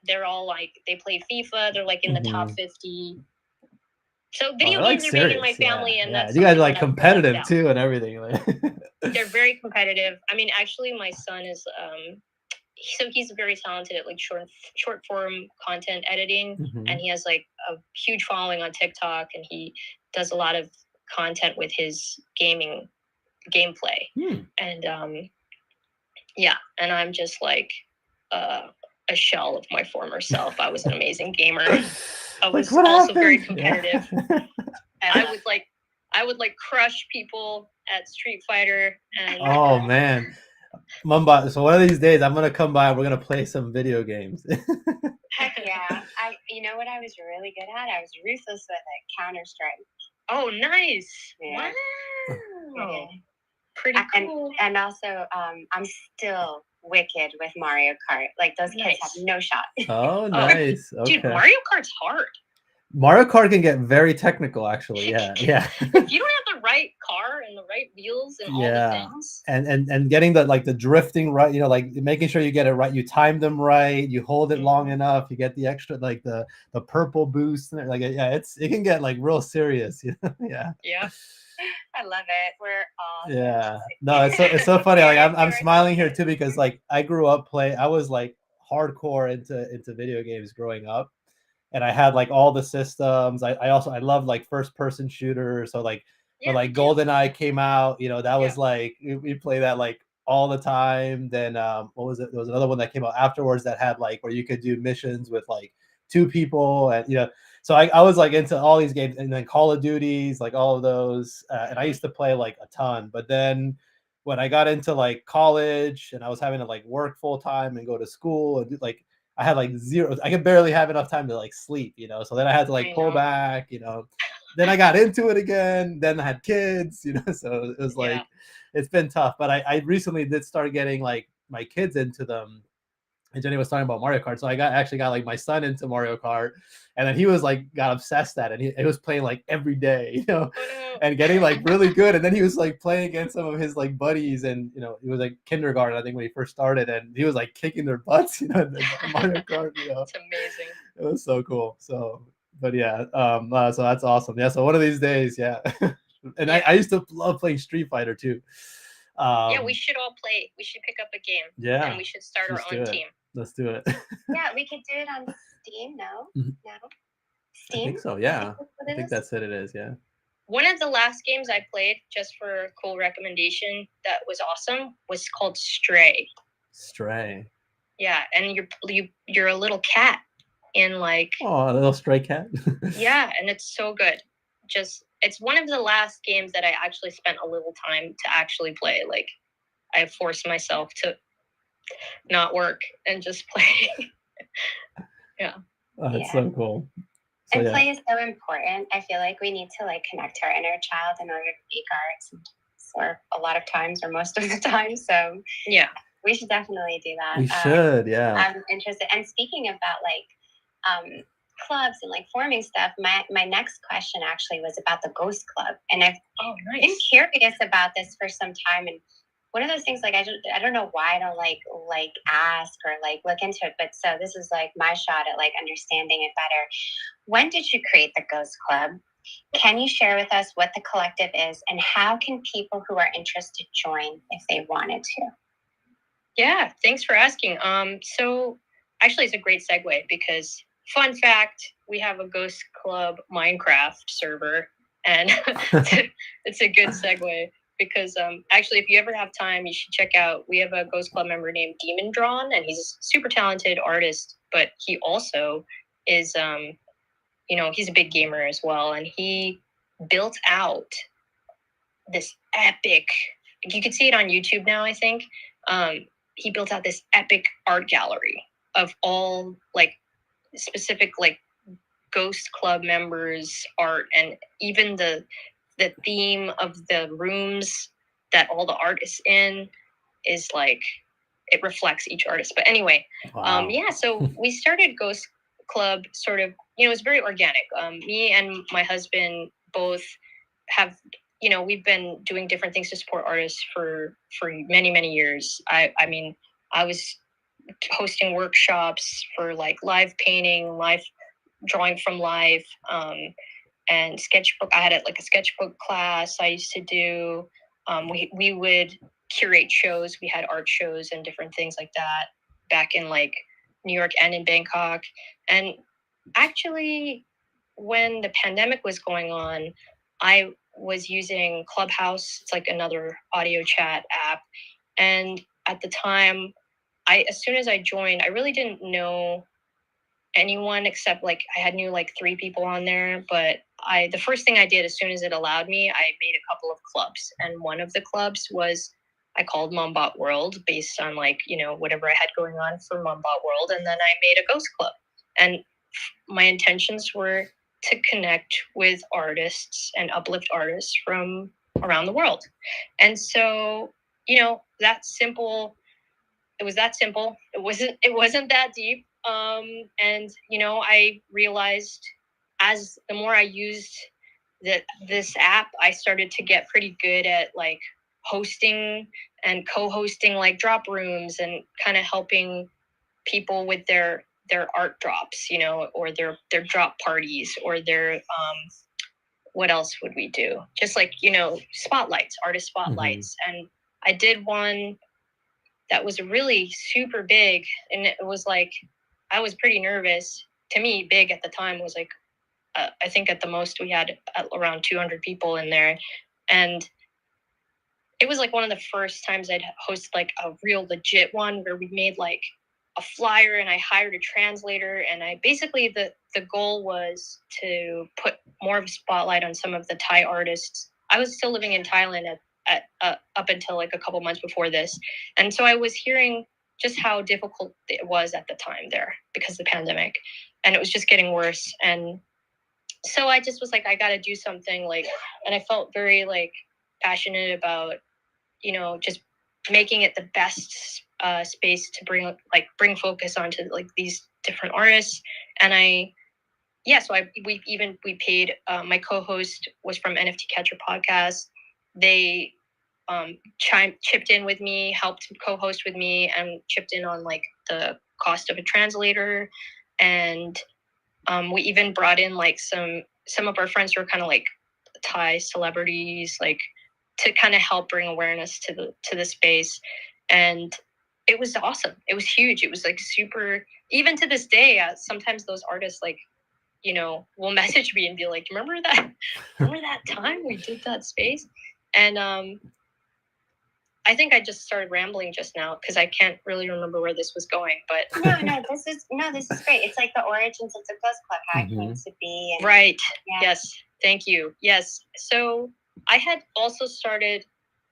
they're all like they play FIFA. They're like in the top 50. So video games are big in my family, and that's you guys are like competitive too and everything. They're very competitive. I mean, actually, my son is so he's very talented at like short form content editing, and he has like a huge following on TikTok, and he does a lot of content with his gameplay. And yeah, and I'm just like a shell of my former self. I was an amazing gamer. I was also very competitive. And I would like crush people at Street Fighter. And oh man, Mumbot. So one of these days I'm gonna come by and we're gonna play some video games. Heck yeah! You know what I was really good at? I was ruthless with it. Counter-Strike. Oh, nice! Yeah. Wow. Pretty cool. And also, I'm still wicked with Mario Kart. Like those kids have no shot. Oh, nice. Okay. Dude, Mario Kart's hard. Mario Kart can get very technical, actually. Yeah. If you don't have the right car and the right wheels and all the things, and getting the drifting right, like making sure you get it right, you time them right, you hold it long enough, you get the extra like the purple boost, like it can get like real serious. Yeah. I love it. We're all no, it's so funny. Like I'm smiling here too because like I grew up I was like hardcore into video games growing up. And I had like all the systems. I also loved like first person shooters. So like when like GoldenEye came out, that was like we play that like all the time. Then what was it? There was another one that came out afterwards that had like where you could do missions with like 2 people, and so I was like into all these games, and then Call of Duties, like all of those, and I used to play like a ton. But then when I got into like college and I was having to like work full time and go to school and do like I had like zero. I could barely have enough time to like sleep, So then I had to like pull back, Then I got into it again. Then I had kids, So it was like it's been tough. But I recently did start getting like my kids into them. And Jenny was talking about Mario Kart, so I actually got like my son into Mario Kart, and then he was like got obsessed at it. He was playing like every day, and getting like really good. And then he was like playing against some of his like buddies, and he was like kindergarten, I think, when he first started, and he was like kicking their butts, in Mario Kart. It's amazing. It was so cool. So, but yeah, so that's awesome. Yeah, so one of these days, yeah. And I used to love playing Street Fighter too. We should all play. We should pick up a game. Yeah, and we should start our own team. Let's do it. Yeah, we could do it on Steam. No, Steam. I think so. Yeah, I think that's it. It is. Yeah. One of the last games I played, just for a cool recommendation that was awesome, was called Stray. Stray. Yeah, and you're a little cat in like. Oh, a little stray cat. Yeah, and it's so good. It's one of the last games that I actually spent a little time to actually play. Like, I forced myself to not work and just play. Yeah. Oh, that's so cool. So, and play is so important. I feel like we need to like connect to our inner child in order to make art, or a lot of times, or most of the time. So yeah, we should definitely do that. We should, yeah. I'm interested. And speaking about like clubs and like forming stuff, my next question actually was about the Ghost Club, and I've been curious about this for some time. And one of those things, like I don't know why I don't like ask or like look into it, but so this is like my shot at like understanding it better. When did you create the Ghost Club? Can you share with us what the collective is, and how can people who are interested join if they wanted to? Yeah, thanks for asking. So actually it's a great segue because fun fact, we have a Ghost Club Minecraft server, and it's a good segue. Because actually, if you ever have time, you should check out, we have a Ghost Club member named Demon Drawn, and he's a super talented artist, but he also is, he's a big gamer as well. And he built out this epic, you could see it on YouTube now, I think. He built out this epic art gallery of all like specific like Ghost Club members' art, and even the theme of the rooms that all the art is in is like it reflects each artist. But anyway, Wow. yeah, so we started Ghost Club sort of, you know, it was very organic. Me and my husband both have, you know, we've been doing different things to support artists for many years. I mean, I was hosting workshops for like live painting, live drawing from life, and sketchbook. I had like a sketchbook class I used to do. We would curate shows. We had art shows and different things like that back in like New York and in Bangkok. And actually, when the pandemic was going on, I was using Clubhouse. It's like another audio chat app. And at the time, as soon as I joined, I really didn't know anyone except like I knew like 3 people on there. But the first thing I did as soon as it allowed me, I made a couple of clubs. And one of the clubs was I called Mumbot World based on like, you know, whatever I had going on for Mumbot World. And then I made a ghost club. And my intentions were to connect with artists and uplift artists from around the world. And so, you know, that's simple. It was that simple. It wasn't that deep. And you know, I realized as the more I used this app, I started to get pretty good at like hosting and co-hosting like drop rooms and kind of helping people with their art drops, you know, or their drop parties or their what else would we do? Just like, you know, spotlights, artist spotlights. Mm-hmm. And I did one that was really super big, and it was like I was pretty nervous. To me, big at the time was like I think at the most we had around 200 people in there, and it was like one of the first times I'd host like a real legit one where we made like a flyer and I hired a translator, and I basically the goal was to put more of a spotlight on some of the Thai artists. I was still living in Thailand at up until like a couple months before this, and so I was hearing just how difficult it was at the time there because of the pandemic, and it was just getting worse. And so I just was like, I got to do something, like, and I felt very like passionate about, you know, just making it the best space to bring focus onto like these different artists. And we paid, my co-host was from NFT Catcher podcast. They chipped in with me, helped co-host with me, and chipped in on like the cost of a translator. And we even brought in like some of our friends who are kind of like Thai celebrities, like to kind of help bring awareness to the space. And it was awesome. It was huge. It was like super, even to this day, sometimes those artists like, you know, will message me and be like, remember that time we did that space? And I think I just started rambling just now because I can't really remember where this was going, but no, this is great. It's like the origins of the Ghost Club, how it came to be. And, right. Yeah. Yes. Thank you. Yes. So I had also started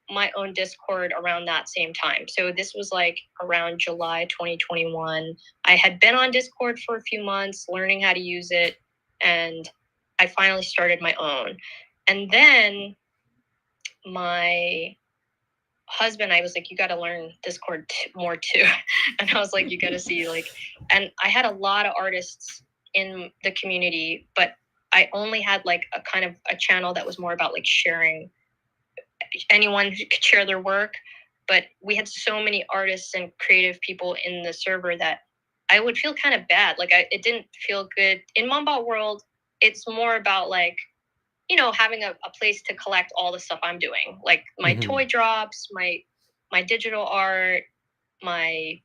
my own Discord around that same time. So this was like around July 2021. I had been on Discord for a few months, learning how to use it, and I finally started my own. And then my husband, I was like, you got to learn Discord more too. And I was like, you got to see like, and I had a lot of artists in the community, but I only had like a kind of a channel that was more about like sharing. Anyone who could share their work, but we had so many artists and creative people in the server that I would feel kind of bad. Like it didn't feel good. In Mumbot World, it's more about like, you know, having a place to collect all the stuff I'm doing, like my toy drops, my digital art, my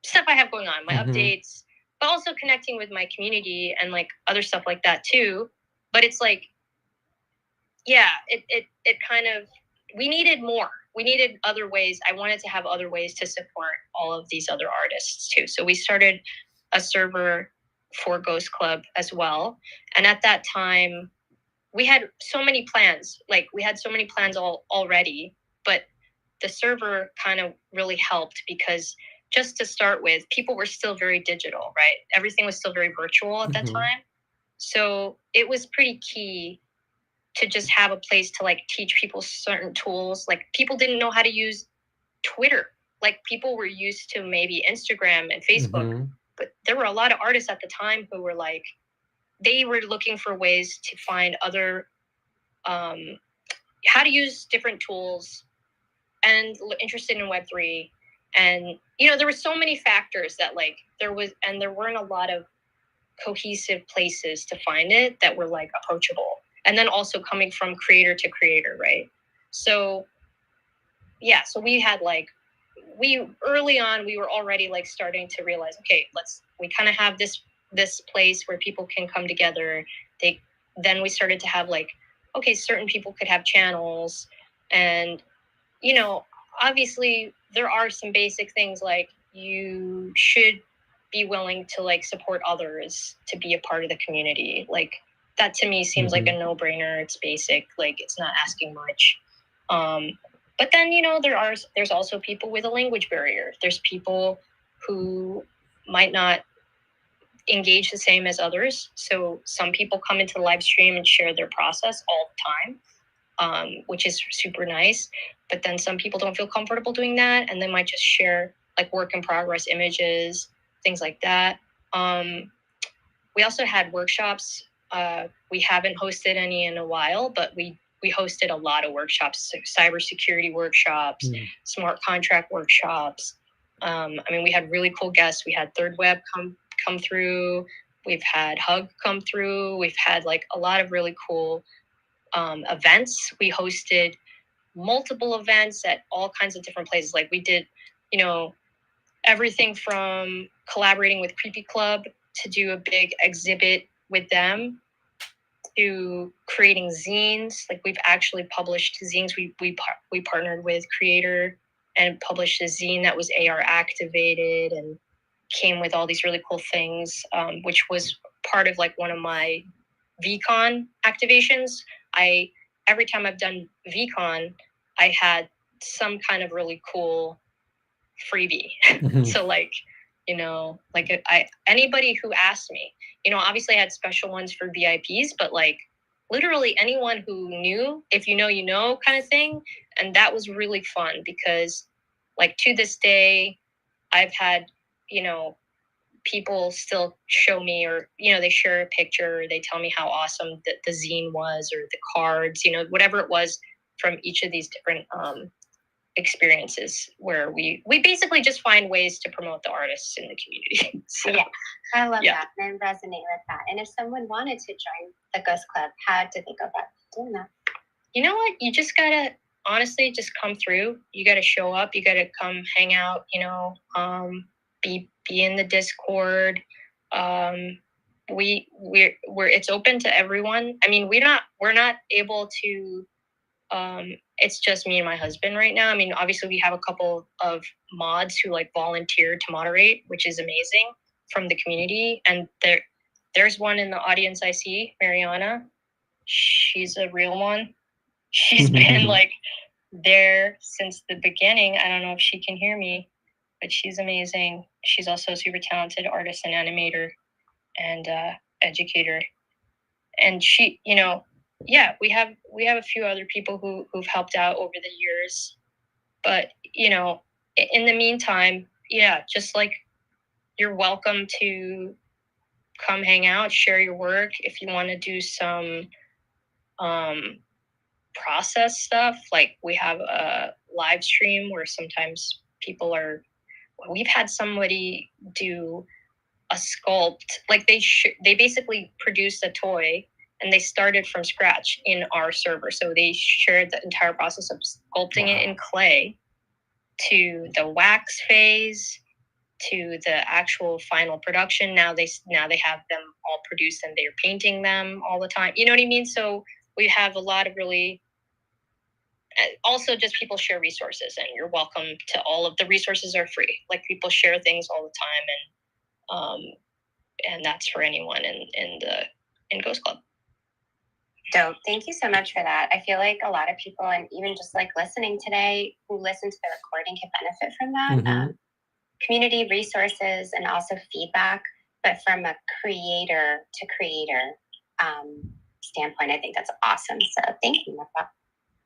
stuff I have going on, my updates, but also connecting with my community and like other stuff like that too. But it's like, yeah, it kind of, we needed more. We needed other ways. I wanted to have other ways to support all of these other artists too. So we started a server for Ghost Club as well. And at that time, we had so many plans. Like we had so many plans already, but the server kind of really helped because just to start with, people were still very digital, right? Everything was still very virtual at that time. So it was pretty key to just have a place to like teach people certain tools. Like people didn't know how to use Twitter. Like people were used to maybe Instagram and Facebook, but there were a lot of artists at the time who were like, they were looking for ways to find other, how to use different tools and interested in Web3. And, you know, there were so many factors that like there weren't a lot of cohesive places to find it that were like approachable. And then also coming from creator to creator, right? So yeah, so we had like, early on, we were already like starting to realize, okay, we kind of have this place where people can come together. Then we started to have like, okay, certain people could have channels, and, you know, obviously there are some basic things like you should be willing to like support others to be a part of the community. Like that to me seems like a no-brainer. It's basic, like it's not asking much. But then, you know, there's also people with a language barrier. There's people who might not engage the same as others. So some people come into the live stream and share their process all the time, which is super nice. But then some people don't feel comfortable doing that, and they might just share like work in progress images, things like that. We also had workshops. We haven't hosted any in a while, but we hosted a lot of workshops, cybersecurity workshops, smart contract workshops. I mean, we had really cool guests. We had Third Web come through. We've had Hug come through. We've had like a lot of really cool events. We hosted multiple events at all kinds of different places. Like we did, you know, everything from collaborating with Creepy Club to do a big exhibit with them, to creating zines. Like we've actually published zines. We partnered with Creator and published a zine that was AR activated and came with all these really cool things, which was part of like one of my VCon activations. Every time I've done VCon, I had some kind of really cool freebie. So like, you know, like anybody who asked me, you know, obviously I had special ones for VIPs, but like literally anyone who knew, if you know, you know, kind of thing. And that was really fun because like to this day, I've had, you know, people still show me, or, you know, they share a picture, they tell me how awesome the zine was, or the cards, you know, whatever it was from each of these different experiences, where we basically just find ways to promote the artists in the community. So, yeah, I love that and resonate with that. And if someone wanted to join the Ghost Club, how did they go about doing that? You know what? You just gotta honestly just come through. You gotta show up. You gotta come hang out. You know, be in the Discord. We're it's open to everyone. I mean, we're not able to. It's just me and my husband right now. I mean, obviously we have a couple of mods who like volunteer to moderate, which is amazing, from the community. And there's one in the audience I see, Mariana. She's a real one. She's been like there since the beginning. I don't know if she can hear me, but she's amazing. She's also a super talented artist and animator and educator. And she, you know, yeah, we have a few other people who've helped out over the years. But, you know, in the meantime, yeah, just like you're welcome to come hang out, share your work. If you want to do some process stuff, like we have a live stream where sometimes we've had somebody do a sculpt, like they basically produced a toy and they started from scratch in our server. So they shared the entire process of sculpting it in clay, to the wax phase, to the actual final production. Now they have them all produced and they're painting them all the time. You know what I mean? So we have a lot of really, also just people share resources, and you're welcome to all of the resources are free. Like people share things all the time, and that's for anyone in Ghost Club. Dope. Thank you so much for that. I feel like a lot of people, and even just like listening today, who listen to the recording can benefit from that. Community resources and also feedback, but from a creator to creator standpoint, I think that's awesome. So thank you, Mumbot.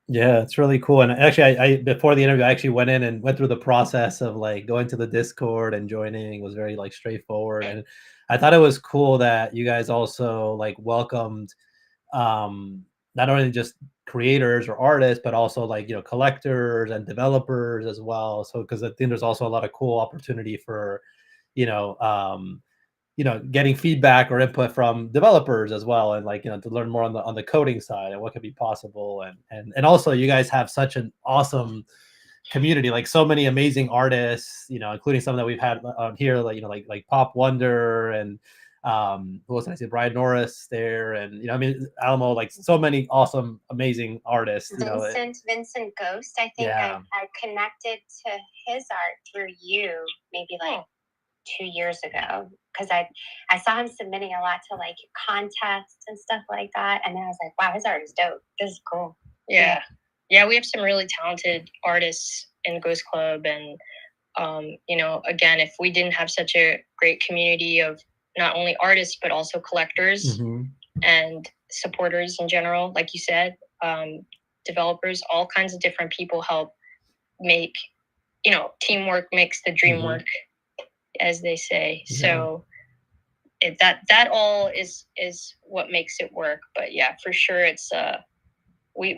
Yeah, it's really cool. And actually, I before the interview, I actually went in and went through the process of like going to the Discord and joining. It was very like straightforward, and I thought it was cool that you guys also like welcomed not only just creators or artists, but also like collectors and developers as well. So because I think there's also a lot of cool opportunity for you know um, getting feedback or input from developers as well, and like to learn more on the coding side and what could be possible, and also you guys have such an awesome community, like so many amazing artists, including some that we've had on here, like like Pop Wonder and who else did I say, Brian Norris there, and I mean Alamo, like so many awesome amazing artists. Vincent Ghost, I think I connected to his art through you maybe like 2 years ago, because I saw him submitting a lot to like contests and stuff like that, and then I was like, wow, his art is dope. This is cool. Yeah, we have some really talented artists in Ghost Club, and again, if we didn't have such a great community of not only artists but also collectors and supporters in general, like you said, developers, all kinds of different people help make, teamwork makes the dream work, as they say. Yeah. So that all is what makes it work. But yeah, for sure, it's we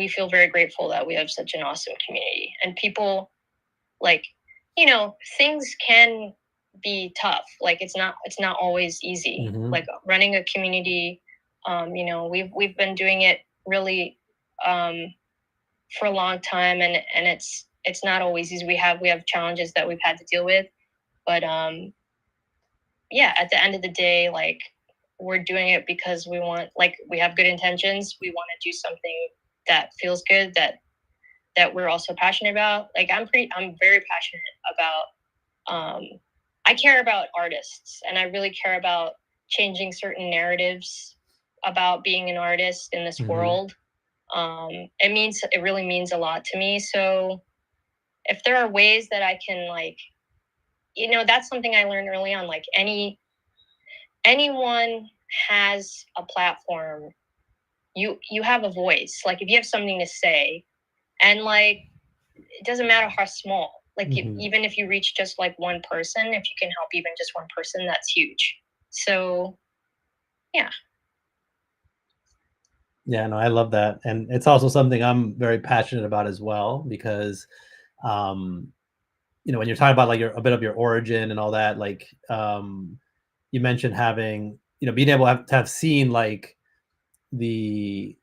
feel very grateful that we have such an awesome community, and people like, things can be tough. Like it's not always easy. Like running a community, we've been doing it really for a long time, and it's not always easy. We have challenges that we've had to deal with, but yeah, at the end of the day, like we're doing it because we want, like we have good intentions. We want to do something that feels good, that we're also passionate about. Like I'm very passionate about, I care about artists, and I really care about changing certain narratives about being an artist in this world. It really means a lot to me. So if there are ways that I can, like, that's something I learned early on, like anyone has a platform. You have a voice. Like if you have something to say, and like it doesn't matter how small, like even if you reach just like one person, if you can help even just one person, that's huge. So yeah. Yeah, no, I love that. And it's also something I'm very passionate about as well, because when you're talking about like a bit of your origin and all that, like you mentioned having, being able to have seen like the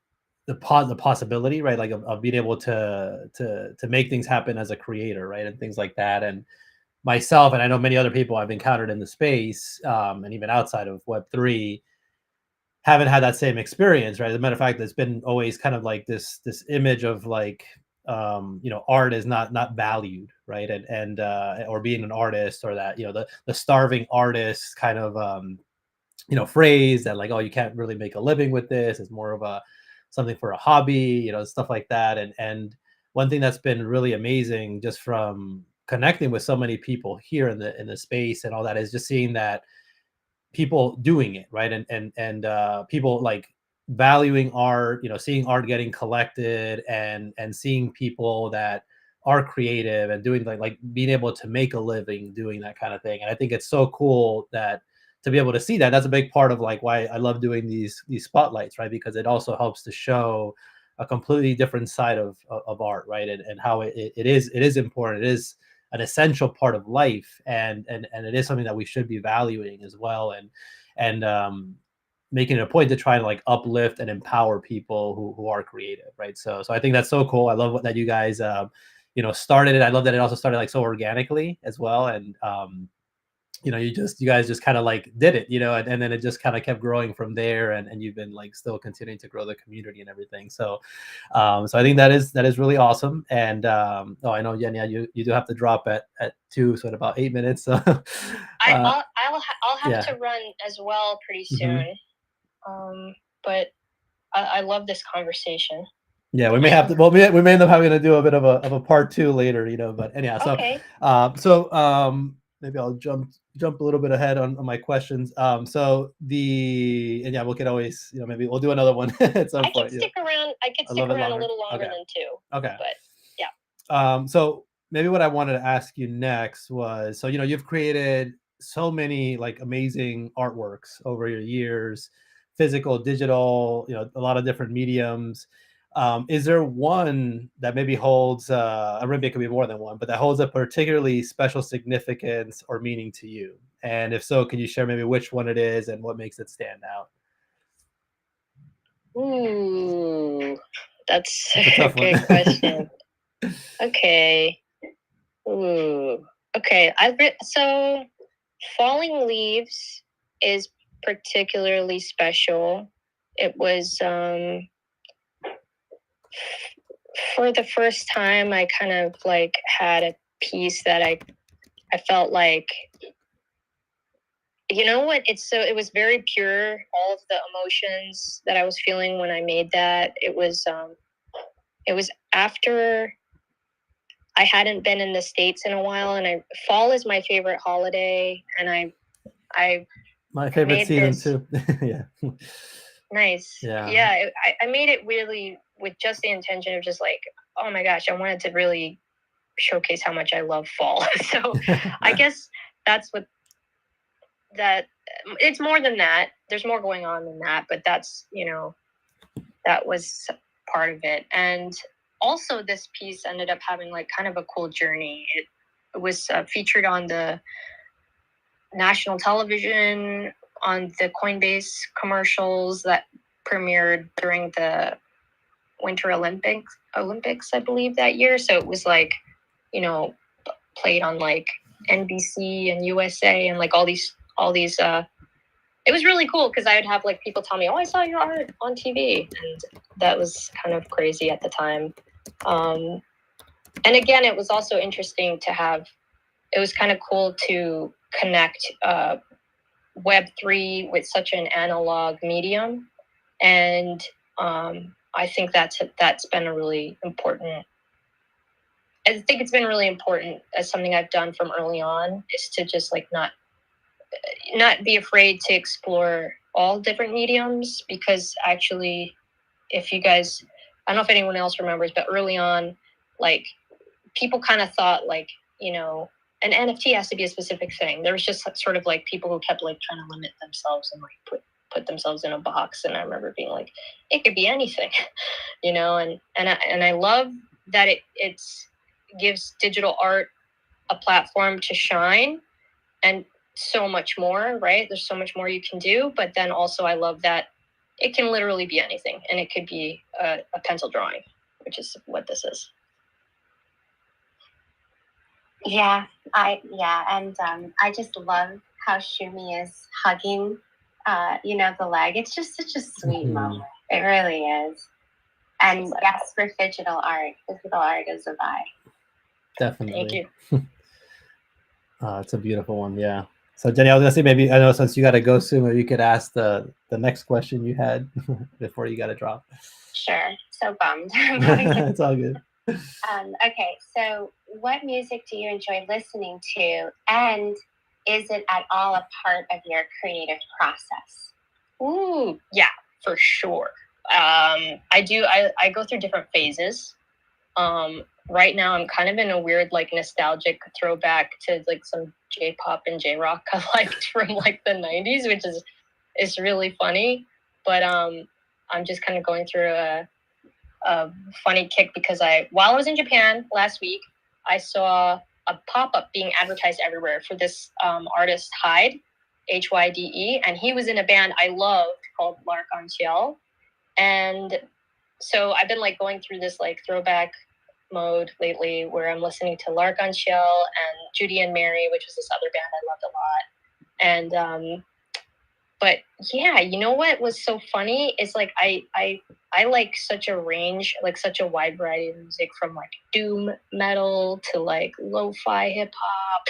possibility, right? Like of being able to make things happen as a creator, right? And things like that. And myself, and I know many other people I've encountered in the space, and even outside of Web3, haven't had that same experience, right? As a matter of fact, it's been always kind of like this image of like art is not valued, right? And or being an artist, or that the starving artist kind of phrase that like, oh, you can't really make a living with this. It's more of a something for a hobby, stuff like that. And one thing that's been really amazing, just from connecting with so many people here in the space and all that, is just seeing that people doing it, right? And people like valuing art, seeing art getting collected, and seeing people that are creative and doing like being able to make a living doing that kind of thing. And I think it's so cool that to be able to see that. That's a big part of like why I love doing these spotlights, right? Because it also helps to show a completely different side of art, right? And how it is important. It is an essential part of life, and it is something that we should be valuing as well, and making it a point to try to like uplift and empower people who are creative, right? So I think that's so cool. I love that you guys started it. I love that it also started like so organically as well, and you guys just kind of like did it, and then it just kind of kept growing from there, and you've been like still continuing to grow the community and everything. So I think that is really awesome. And I know, Yenya, you do have to drop at 2, so in about 8 minutes. So I'll have to run as well pretty soon. but I love this conversation. Yeah, we may have to. Well, we may end up having to do a bit of a part 2 later, But anyhow, Okay. maybe I'll jump a little bit ahead on my questions. We can always, maybe we'll do another one at some point. I could stick around a little longer than 2. Okay. But yeah. So maybe what I wanted to ask you next was, so you've created so many like amazing artworks over your years, physical, digital, a lot of different mediums. Is there one that maybe holds, maybe it could be more than one, but that holds a particularly special significance or meaning to you? And if so, can you share maybe which one it is and what makes it stand out? Ooh, that's a good question. Okay. Ooh. Okay. So Falling Leaves is particularly special. It was for the first time I kind of like had a piece that I felt like, you know what, it was very pure, all of the emotions that I was feeling when I made that. It was after I hadn't been in the States in a while, and fall is my favorite holiday, and I my favorite season too. Yeah. Nice. Yeah. I made it really with just the intention of just like, oh my gosh, I wanted to really showcase how much I love fall. So I guess that's what that it's more than that. There's more going on than that, but that's, that was part of it. And also this piece ended up having like kind of a cool journey. It was featured on the national television, on the Coinbase commercials that premiered during the Winter Olympics, I believe, that year. So it was like, played on like NBC and USA and like all these it was really cool because I would have like people tell me, oh, I saw your art on TV. And that was kind of crazy at the time. And again, it was also interesting it was kind of cool to connect Web3 with such an analog medium. And I think that's been a really important, I think it's been really important as something I've done from early on, is to just like not be afraid to explore all different mediums, because actually, if you guys, I don't know if anyone else remembers, but early on, like people kind of thought like, an NFT has to be a specific thing. There was just sort of like people who kept like trying to limit themselves and like put themselves in a box. And I remember being like, it could be anything, and I love that it gives digital art a platform to shine, and so much more, right? There's so much more you can do. But then also I love that it can literally be anything, and it could be a pencil drawing, which is what this is. Yeah, and I just love how Shumi is hugging, the leg. It's just such a sweet moment. It really is. And yes, for digital art is a vibe. Definitely. Thank you. It's a beautiful one. Yeah. So Jenny, I was gonna say, maybe, I know since you got to go soon, maybe you could ask the next question you had before you got to drop. Sure. So bummed. It's all good. Okay. So what music do you enjoy listening to? And is it at all a part of your creative process? Ooh, yeah, for sure. I do. I go through different phases. Right now I'm kind of in a weird, like, nostalgic throwback to like some J-pop and J-rock I liked from like the 90s, which is really funny. But I'm just kind of going through a funny kick because while I was in Japan last week, I saw a pop-up being advertised everywhere for this artist Hyde, Hyde, and he was in a band I loved called L'Arc-en-Ciel. And so I've been like going through this like throwback mode lately, where I'm listening to L'Arc-en-Ciel and Judy and Mary, which was this other band I loved a lot. And but yeah, you know what was so funny is like I like such a range, like such a wide variety of music, from like doom metal to like lo-fi hip hop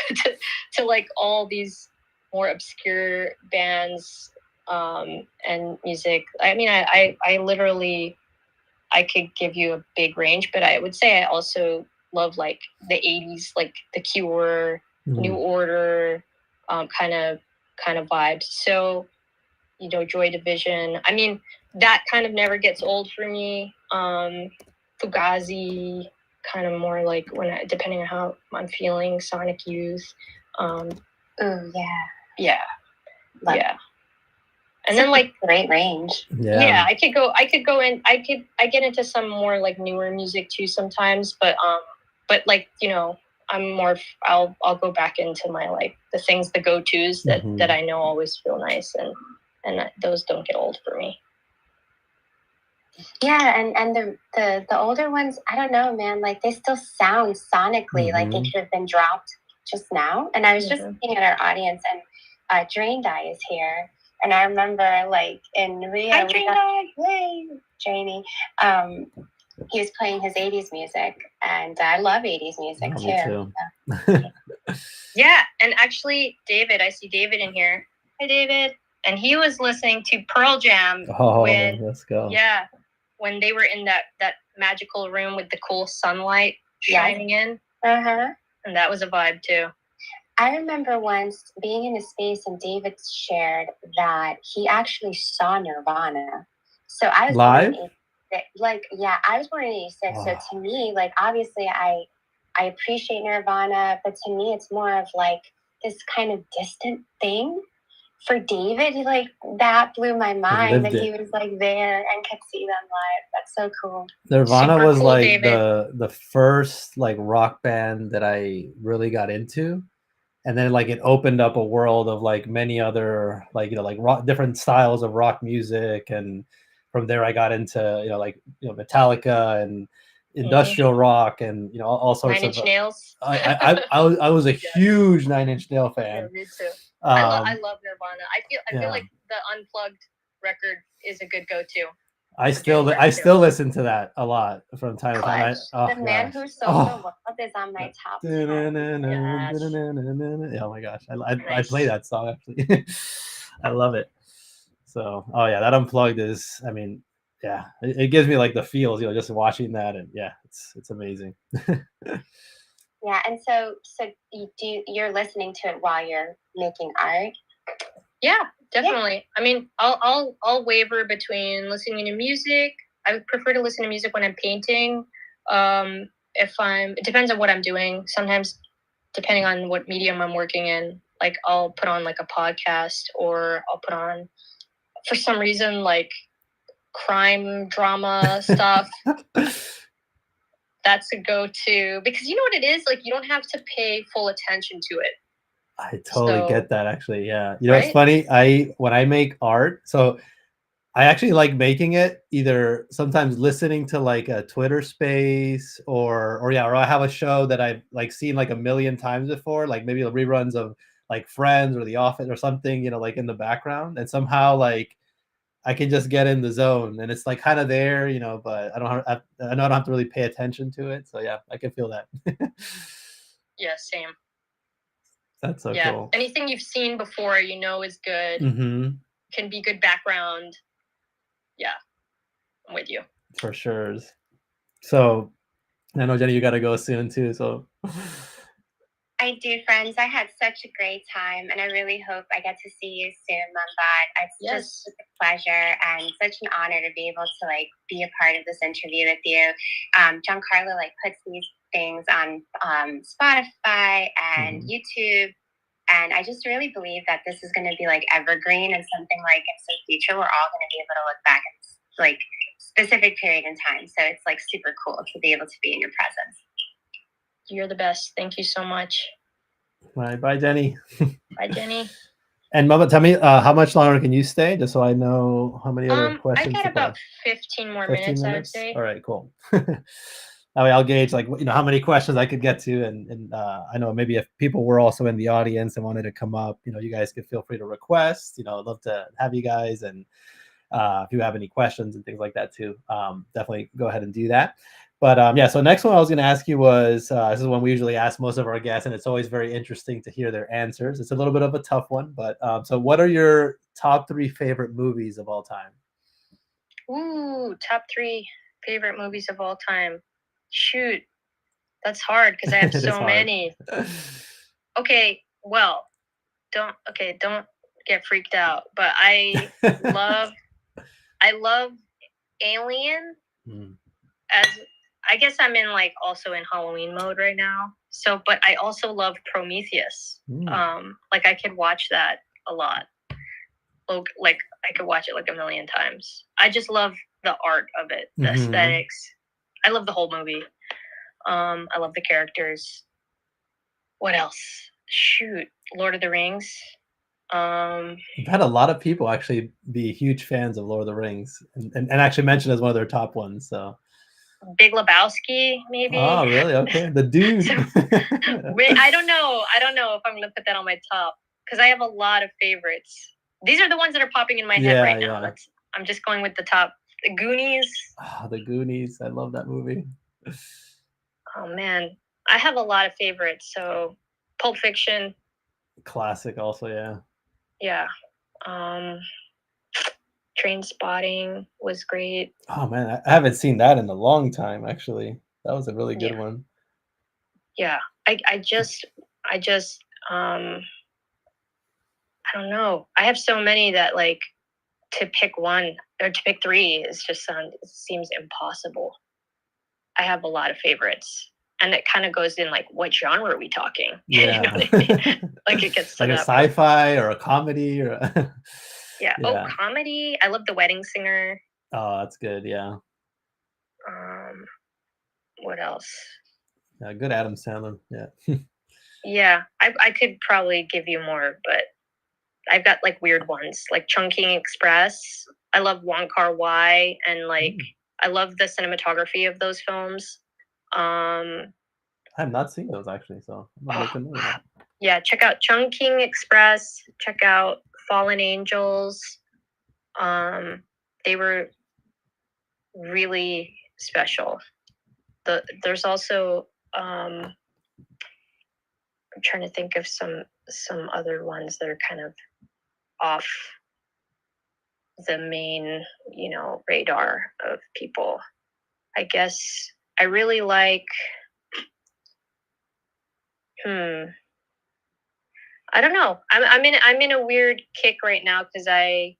to like all these more obscure bands and music. I mean, I literally, I could give you a big range, but I would say I also love like the 80s, like The Cure, New Order, kind of vibes. So, you know, Joy Division. I mean, that kind of never gets old for me. Fugazi, kind of more like depending on how I'm feeling. Sonic Youth. Oh yeah, Yeah, Love yeah. And then like great range. Yeah, I could go in. I get into some more like newer music too sometimes, but like, you know, I'm more. I'll go back into my like the things, the go tos that I know always feel nice, and those don't get old for me. Yeah, and the older ones, I don't know, man. Like they still sound sonically like they could have been dropped just now. And I was just looking at our audience, and Drain Dye is here. And I remember, like, in Rio, Hi, Drain Dye. Hey, Janie. He was playing his 80s music, and I love 80s music too. Yeah, and actually, David, I see David in here. Hi, David. And he was listening to Pearl Jam. Let's go. Yeah, when they were in that magical room with the cool sunlight shining in. And that was a vibe too. I remember once being in a space and David shared that he actually saw Nirvana. So I was live? I was born in 86. So to me, like, obviously I appreciate Nirvana, but to me it's more of like this kind of distant thing. For David, like, that blew my mind that he was like there and could see them live. That's so cool. Nirvana was cool, like David. the first like rock band that I really got into. And then like it opened up a world of like many other like, you know, like rock, different styles of rock music. And from there I got into, you know, like, you know, Metallica and industrial rock and, you know, all sorts Nine of Inch Nails. I was a huge Nine Inch Nail fan. Yeah, me too. I love Nirvana. I feel like the Unplugged record is a good go-to. I still listen to that a lot from time to time. The Man Who Sold the World is on my top 10. Oh my gosh, I play that song actually. I love it. So, that Unplugged is, I mean, yeah, it gives me like the feels, you know, just watching that, and yeah, it's amazing. Yeah, and so you're listening to it while you're making art? Yeah, definitely. Yeah. I mean, I'll waver between listening to music. I would prefer to listen to music when I'm painting. It depends on what I'm doing. Sometimes, depending on what medium I'm working in, like I'll put on like a podcast, or I'll put on, for some reason, like crime drama stuff. That's a go-to, because you know what it is? Like, you don't have to pay full attention to it. I totally get that, actually. Yeah. You know, it's funny. When I make art, so I actually like making it, either sometimes listening to like a Twitter space or I have a show that I've like seen like a million times before, like maybe the reruns of like Friends or The Office or something, you know, like in the background, and somehow like I can just get in the zone and it's like kind of there, you know, but I know I don't have to really pay attention to it. So yeah, I can feel that. Yeah, same. That's so cool. Anything you've seen before, you know, is good. Can be good background. Yeah, I'm with you. For sure. So I know, Jenny, you got to go soon too. So I do, friends. I had such a great time, and I really hope I get to see you soon, Mumbot. It's just a pleasure and such an honor to be able to like be a part of this interview with you. Giancarlo like puts these things on Spotify and YouTube, and I just really believe that this is going to be like evergreen and something like in the future we're all going to be able to look back at like specific period in time. So it's like super cool to be able to be in your presence. You're the best. Thank you so much. All right. Bye, Jenny. Bye, Jenny. And Mama, tell me how much longer can you stay, just so I know how many other questions. I got about 15 more minutes, I would say. All right, cool. That way I'll gauge like, you know, how many questions I could get to. And I know maybe if people were also in the audience and wanted to come up, you know, you guys could feel free to request. You know, I'd love to have you guys. And if you have any questions and things like that too, definitely go ahead and do that. But yeah, so next one I was going to ask you was this is one we usually ask most of our guests, and it's always very interesting to hear their answers. It's a little bit of a tough one, but so what are your top 3 favorite movies of all time? Ooh, top 3 favorite movies of all time. Shoot, that's hard because I have It is so hard. many. Okay, well, don't get freaked out, but I love Alien. Mm. As I guess I'm in like also in Halloween mode right now. So, but I also love Prometheus. Like I could watch that a lot. Like I could watch it like a million times. I just love the art of it, the aesthetics. I love the whole movie. I love the characters. What else? Shoot, Lord of the Rings. We've had a lot of people actually be huge fans of Lord of the Rings and actually mention as one of their top ones. So Big Lebowski, maybe. Oh, really? Okay. The dude. So, I don't know. I don't know if I'm gonna put that on my top because I have a lot of favorites. These are the ones that are popping in my head right now. I'm just going with the top. The Goonies. Oh, the Goonies. I love that movie. Oh man, I have a lot of favorites. So, Pulp Fiction. Classic, also, yeah. Yeah. Train Spotting was great. Oh man, I haven't seen that in a long time. Actually, that was a really good one. Yeah, I just I don't know. I have so many that like to pick one or to pick 3 is just seems impossible. I have a lot of favorites, and it kind of goes in like what genre are we talking? Yeah, you know what I mean? Like it gets to like a that sci-fi or a comedy or yeah. Oh, comedy. I love The Wedding Singer. Oh, that's good. Yeah. What else? Yeah, good Adam Sandler. Yeah. Yeah, I could probably give you more, but I've got like weird ones, like Chungking Express. I love Wong Kar-wai, and like I love the cinematography of those films. I have not seen those actually, so I'm looking at that. Yeah, check out Chungking Express. Check out Fallen Angels. They were really special. There's also I'm trying to think of some other ones that are kind of off the main, radar of people. I guess I really like I don't know. I'm in a weird kick right now because I'm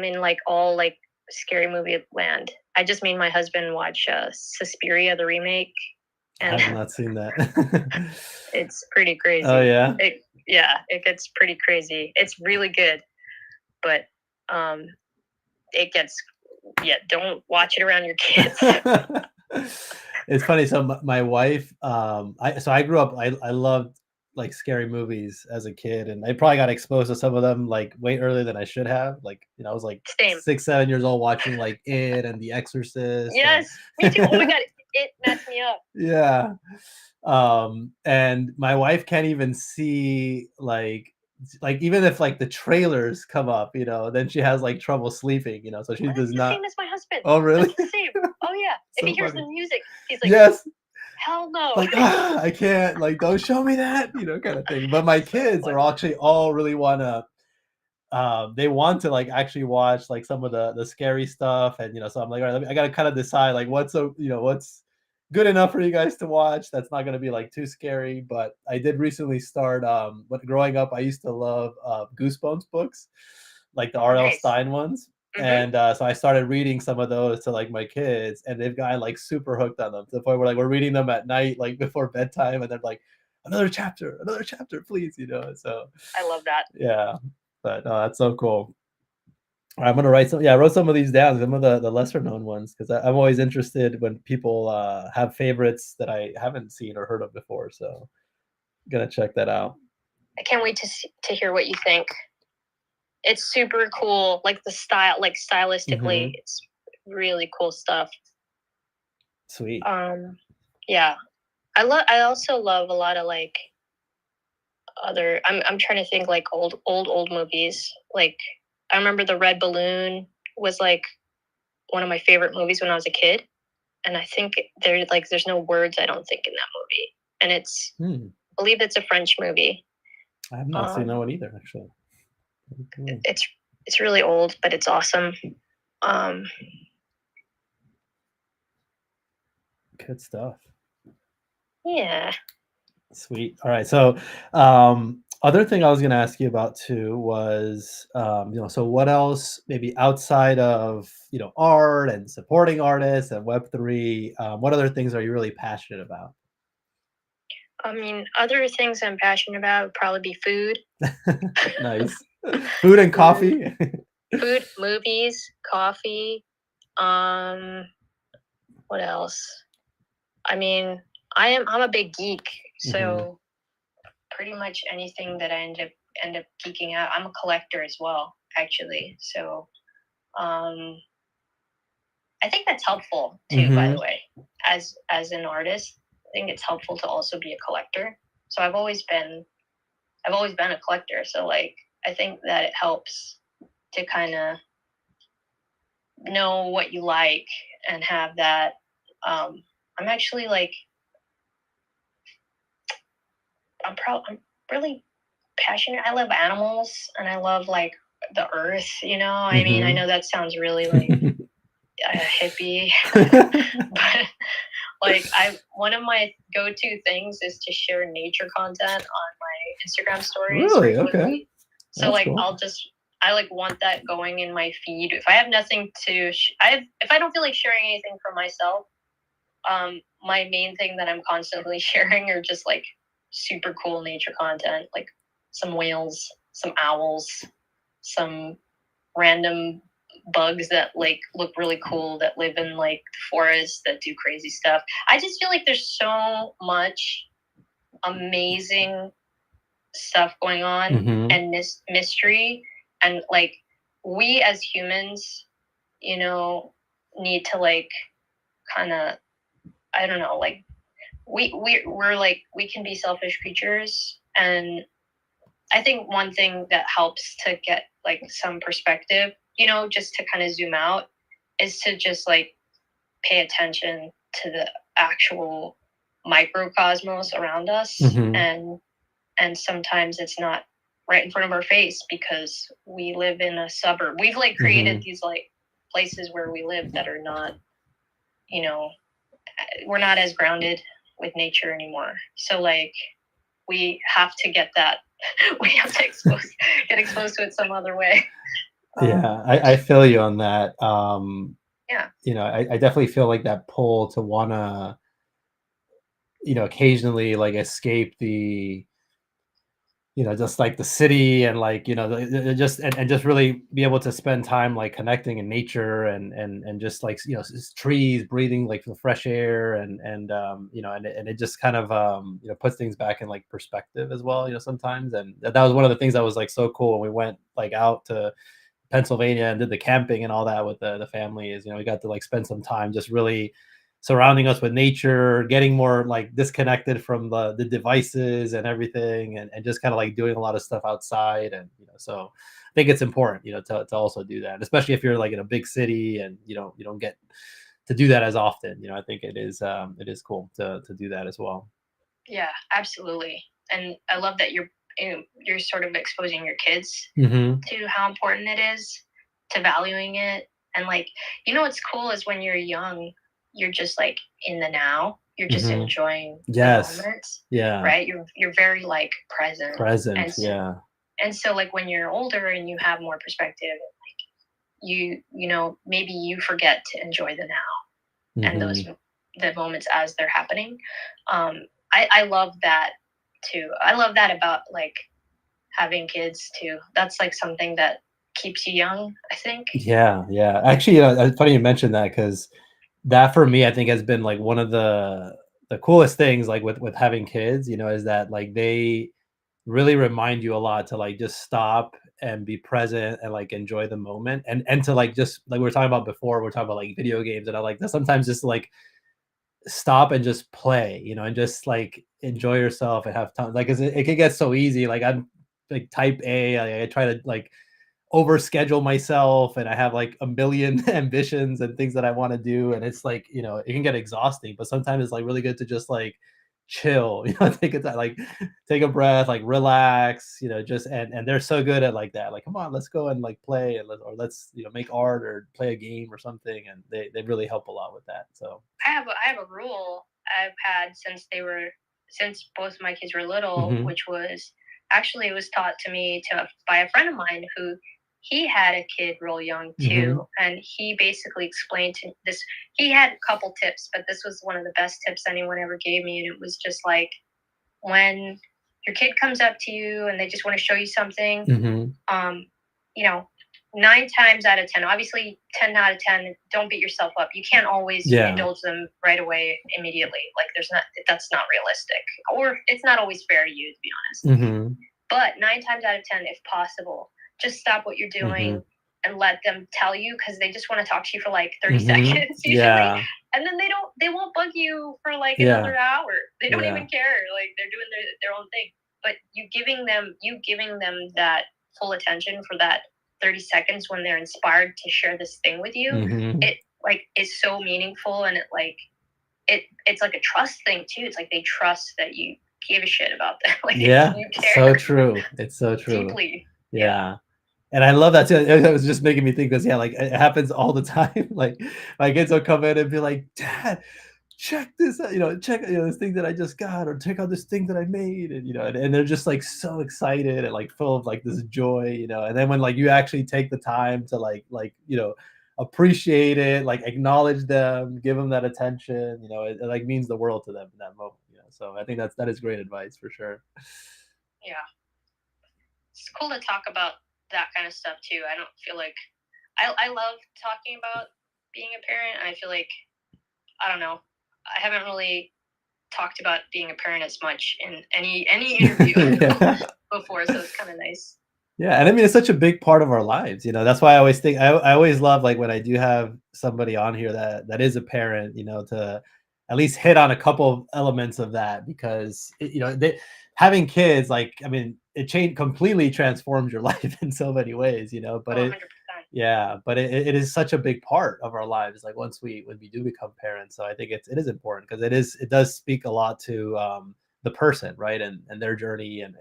in like all like scary movie land. I just made my husband watch Suspiria the remake. And I have not seen that. It's pretty crazy. Oh yeah. It gets pretty crazy. It's really good, but it gets don't watch it around your kids. It's funny. So my wife, I grew up. I loved like scary movies as a kid, and I probably got exposed to some of them like way earlier than I should have. Like I was like 6, 7 years old watching like It and The Exorcist. Yes, me too. Oh my god, it messed me up. Yeah. And my wife can't even see like even if like the trailers come up, then she has like trouble sleeping, so she does not. Same as my husband. Oh really? That's the same. Oh yeah. If he hears the music, he's like, yes. Hell no. Like I can't, like don't show me that, kind of thing. But my kids are actually all really wanna they want to like actually watch like some of the scary stuff, and so I'm like, all right, I gotta kind of decide like what's good enough for you guys to watch that's not gonna be like too scary. But I did recently start but growing up I used to love Goosebumps books, like the R.L. Stein ones. And so I started reading some of those to like my kids, and they've gotten like super hooked on them to the point where like we're reading them at night, like before bedtime, and they're like, another chapter, please, So I love that. Yeah, but that's so cool. I'm gonna write some. Yeah, I wrote some of these down, some of the lesser known ones, because I'm always interested when people have favorites that I haven't seen or heard of before. So, gonna check that out. I can't wait to hear what you think. It's super cool, like the style, like stylistically, it's really cool stuff. Sweet. Yeah, I also love a lot of like other. I'm trying to think like old movies. Like I remember The Red Balloon was like one of my favorite movies when I was a kid, and I think there's no words I don't think in that movie, and it's Hmm. I believe it's a French movie. I have not seen that Um, one either, actually. Hmm. it's really old, but it's awesome. Um, Good stuff. yeah. Sweet. All right. So, other thing I was going to ask you about too was, so what else, maybe outside of, art and supporting artists and Web3, what other things are you really passionate about? I mean, other things I'm passionate about would probably be food. Nice. Food and coffee. Food, movies, coffee. What else? I mean, I'm a big geek, so pretty much anything that I end up geeking out. I'm a collector as well, actually. So um, I think that's helpful too. By the way, as an artist, I think it's helpful to also be a collector. So I've always been a collector. So like I think that it helps to kind of know what you like and have that. I'm actually like I'm really passionate. I love animals and I love like the earth, you know? I mean, I know that sounds really like hippie, but like one of my go-to things is to share nature content on my Instagram stories Really? Okay. frequently. So That's like cool. I like want that going in my feed. If I have nothing to if I don't feel like sharing anything for myself, my main thing that I'm constantly sharing are just like super cool nature content, like some whales, some owls, some random bugs that like look really cool that live in like forests that do crazy stuff. I just feel like there's so much amazing stuff going on and mystery, and like we as humans, you know, need to like kind of, I don't know, like we're like we can be selfish creatures, and I think one thing that helps to get like some perspective, you know, just to kind of zoom out, is to just like pay attention to the actual microcosmos around us, and sometimes it's not right in front of our face because we live in a suburb. We've like created these like places where we live that are not, you know, we're not as grounded with nature anymore. So like we have to get that. We have to get exposed to it some other way. Yeah, I feel you on that. Yeah. I definitely feel like that pull to wanna, occasionally like escape the, just like the city and like, just and just really be able to spend time like connecting in nature and just like, trees breathing like the fresh air and it just kind of puts things back in like perspective as well, sometimes. And that was one of the things that was like so cool when we went like out to Pennsylvania and did the camping and all that with the family. Is we got to like spend some time just really surrounding us with nature, getting more like disconnected from the devices and everything, and just kind of like doing a lot of stuff outside. And so I think it's important, to also do that, especially if you're like in a big city and you don't get to do that as often. I think it is cool to do that as well. Yeah, absolutely. And I love that you're sort of exposing your kids to how important it is, to valuing it. And like, what's cool is when you're young, you're just like in the now. You're just enjoying Yes. the moments. Yeah. Right? You're very like present. Present. Yeah. And so like when you're older and you have more perspective, you know, maybe you forget to enjoy the now and the moments as they're happening. I love that too. I love that about like having kids too. That's like something that keeps you young, I think. Yeah, yeah. Actually, it's funny you mentioned that because that for me, I think has been like one of the coolest things, like with having kids, is that like they really remind you a lot to like just stop and be present and like enjoy the moment and to like just like we were talking about before, we're talking about like video games and I like that sometimes just like stop and just play, and just like enjoy yourself and have time. Like 'cause it can get so easy. Like I'm like type A, I try to like overschedule myself and I have like a million ambitions and things that I want to do. And it's like, you know, it can get exhausting, but sometimes it's like really good to just like chill, you know, take a time, like take a breath, like relax, you know, just and they're so good at like that. Like, come on, let's go and like play and or let's, you know, make art or play a game or something. And they really help a lot with that. So I have a rule I've had since both my kids were little, mhm. which was actually it was taught to me by a friend of mine who he had a kid real young Mhm. too, and he basically explained to this. He had a couple tips, but this was one of the best tips anyone ever gave me, and it was just like when your kid comes up to you and they just want to show you something, Mhm. you know, 9 times out of 10, obviously 10 out of 10, don't beat yourself up. You can't always Yeah. indulge them right away, immediately. Like that's not realistic, or it's not always fair to you, to be honest. Mhm. But 9 times out of 10, if possible, just stop what you're doing Mhm. and let them tell you, because they just want to talk to you for like 30 Mhm. seconds usually. Yeah. And then they won't bug you for like Yeah. another hour. They don't Yeah. even care. Like they're doing their own thing. But you giving them that full attention for that 30 seconds when they're inspired to share this thing with you, Mhm. it like is so meaningful, and it's like a trust thing too. It's like they trust that you give a shit about them. Like Yeah, you so care true. It's so true. deeply. Yeah. Yeah. And I love that too. It was just making me think because yeah, like it happens all the time. Like my kids will come in and be like, "Dad, check this out, you know, check, you know, this thing that I just got, or check out this thing that I made." And you know, and they're just like so excited and like full of like this joy, you know. And then when like you actually take the time to you know, appreciate it, like acknowledge them, give them that attention, you know, it like means the world to them in that moment, you know. So I think that is great advice for sure. Yeah. It's cool to talk about that kind of stuff too. I don't feel like I love talking about being a parent. I feel like I don't know. I haven't really talked about being a parent as much in any interview Yeah. before, so it's kind of nice. Yeah, and I mean, it's such a big part of our lives, you know. That's why I always think I always love like when I do have somebody on here that is a parent, you know, to at least hit on a couple of elements of that because you know having kids, like I mean, it changed completely transforms your life in so many ways, you know. But Oh, it 100%. yeah, but it is such a big part of our lives, like once when we do become parents. So I think it is important because it does speak a lot to the person, right, and their journey and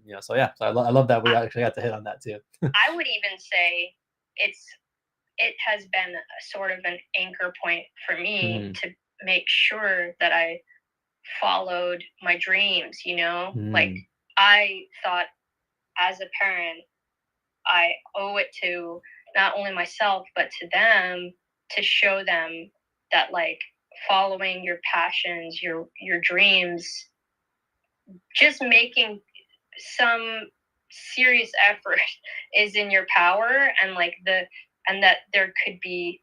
you know, so yeah, so I love that we I, actually got to hit on that too. I would even say it's it has been a sort of an anchor point for me Mhm. to make sure that I followed my dreams, you know? Like Mm. I thought as a parent, I owe it to not only myself but to them to show them that like following your passions, your dreams, just making some serious effort is in your power, and and that there could be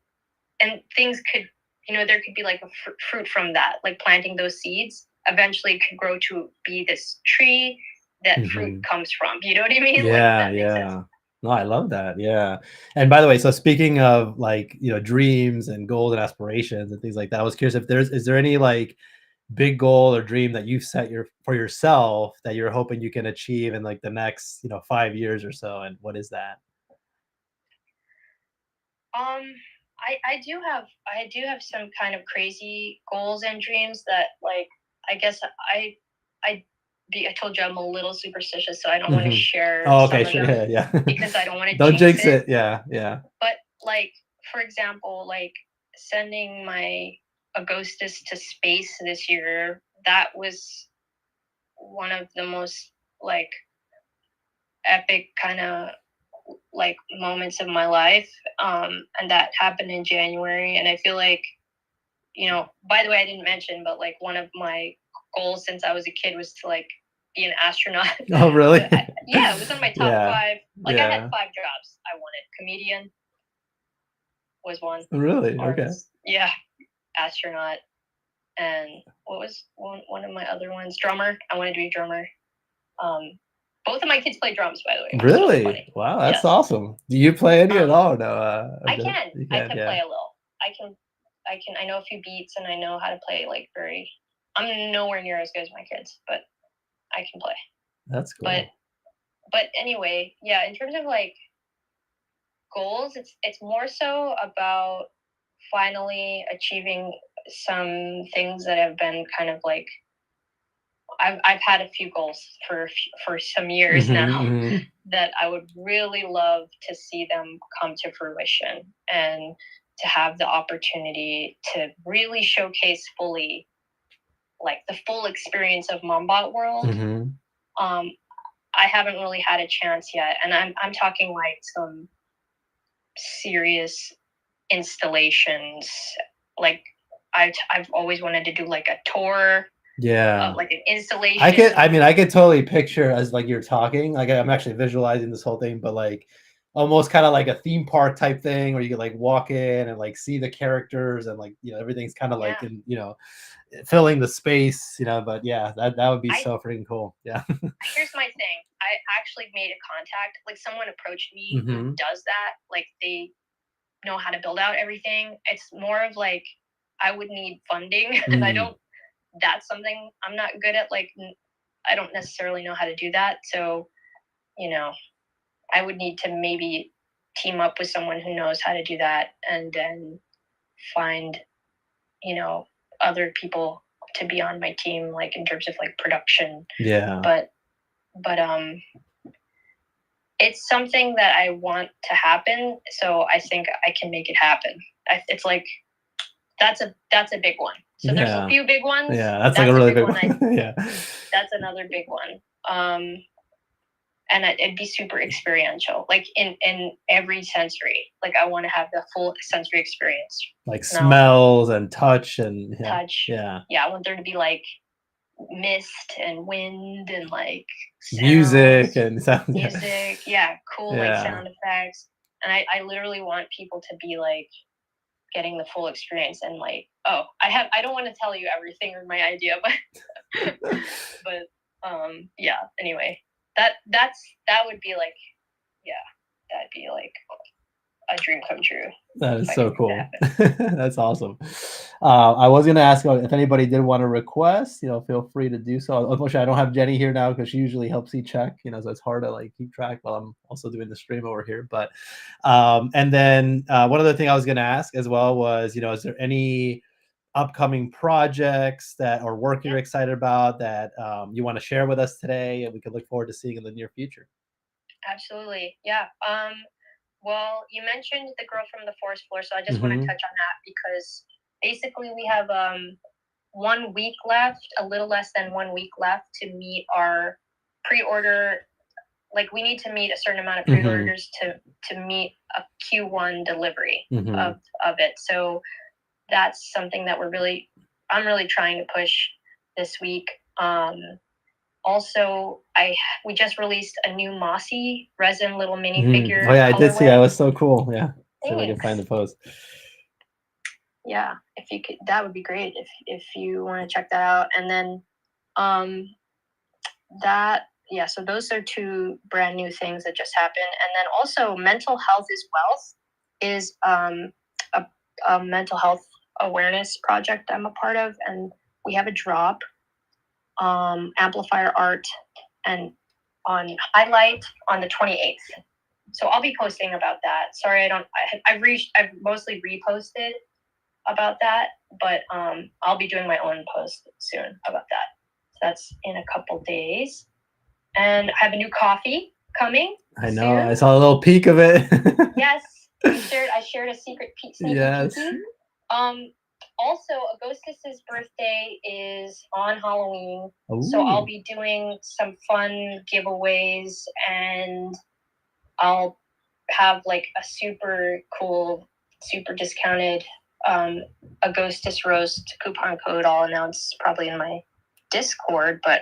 and things could, there could be like a fruit from that, like planting those seeds eventually could grow to be this tree that fruit Mhm. comes from. You know what I mean? Like if Yeah, that makes sense. yeah. No, I love that. Yeah. And by the way, so speaking of like, you know, dreams and goals and aspirations and things like that, I was curious if is there any like big goal or dream that you've set for yourself that you're hoping you can achieve in like the next, you know, 5 years or so, and what is that? Um, I do have some kind of crazy goals and dreams that like I guess I I told you I'm a little superstitious, so I don't want to Mhm. share Oh, okay, some of sure. them Yeah, yeah. because I don't want to Don't jinx jinx it. it. Yeah, yeah. But like for example, like sending my Agostis to space this year, that was one of the most like epic kind of like moments of my life. And that happened in January, and I feel like, by the way, I didn't mention, but like one of my goals since I was a kid was to like be an astronaut. Oh, really? Yeah, it was on my top Yeah, five. Like I had yeah. 5 jobs I wanted. Comedian was one. Really? Okay. Artist, yeah. Astronaut, and what was one of my other ones? Drummer. I wanted to be a drummer. Um, both of my kids play drums, by the way, which is really Really? funny. Wow, that's Yes. awesome. Do you play any at Um, all? No, I can. you I can, can yeah. play a little. I can. I know a few beats, and I know how to play like very. I'm nowhere near as good as my kids, but I can play. That's But cool. but anyway, yeah. In terms of like goals, it's more so about finally achieving some things that have been kind of like I've had a few goals for some years now that I would really love to see them come to fruition, and to have the opportunity to really showcase fully like the full experience of Mumbot World. I haven't really had a chance yet, and I'm talking like some serious installations. Like I've always wanted to do like a tour, like an installation. I could totally picture, as like you're talking, like I'm actually visualizing this whole thing, but like almost kind of like a theme park type thing where you could like walk in and like see the characters, and like, you know, everything's kind of like in, you know, filling the space, you know. But yeah, that would be so freaking cool. Yeah. Here's my thing. I actually made a contact, like someone approached me who does that. Like they know how to build out everything. It's more of like I would need funding, and that's something I'm not good at. Like I don't necessarily know how to do that. So, you know, I would need to maybe team up with someone who knows how to do that, and then find, you know, other people to be on my team, like in terms of like production. Yeah. But it's something that I want to happen. So I think I can make it happen. It's like, that's a big one. So there's a few big ones. Yeah, that's like a really big one. Yeah. That's another big one. And it'd be super experiential, like in every sensory. Like I want to have the full sensory experience, like smells and touch and touch. Yeah, I want there to be like mist and wind and like sounds, music and sound. Music, cool, like sound effects. And I literally want people to be like getting the full experience, and like, oh, I don't want to tell you everything or my idea, but yeah. Anyway. That would be like, that'd be like a dream come true. That is so cool. That's awesome. I was going to ask if anybody did want to request, you know, feel free to do so. Unfortunately, I don't have Jenny here now because she usually helps me check, you know, so it's hard to like keep track while I'm also doing the stream over here. But, and then one other thing I was going to ask as well was, you know, is there any upcoming projects that or work you're excited about that you want to share with us today, and we could look forward to seeing in the near future? Absolutely. Yeah. Well, you mentioned the girl from the forest floor, so I just want to touch on that because basically we have 1 week left, a little less than 1 week left to meet our pre-order. Like we need to meet a certain amount of pre-orders to meet a Q1 delivery of it. So that's something that I'm really trying to push this week. Also, we just released a new Mossy resin little minifigure. Oh yeah, I did see that. It was so cool. Yeah. Thanks. See if I can find the post. Yeah, if you could, that would be great if you want to check that out. And then so those are 2 brand new things that just happened. And then also Mental Health is Wealth is a mental health awareness project I'm a part of, and we have a drop, amplifier art, and on highlight on the 28th. So I'll be posting about that. Sorry, I've mostly reposted about that, but I'll be doing my own post soon about that. So that's in a couple days. And I have a new coffee coming. I know. Soon. I saw a little peek of it. Yes. I shared a secret peek. Yes. Also, Augustus's birthday is on Halloween. Ooh. So I'll be doing some fun giveaways, and I'll have like a super cool, super discounted Augustus roast coupon code. I'll announce probably in my Discord, but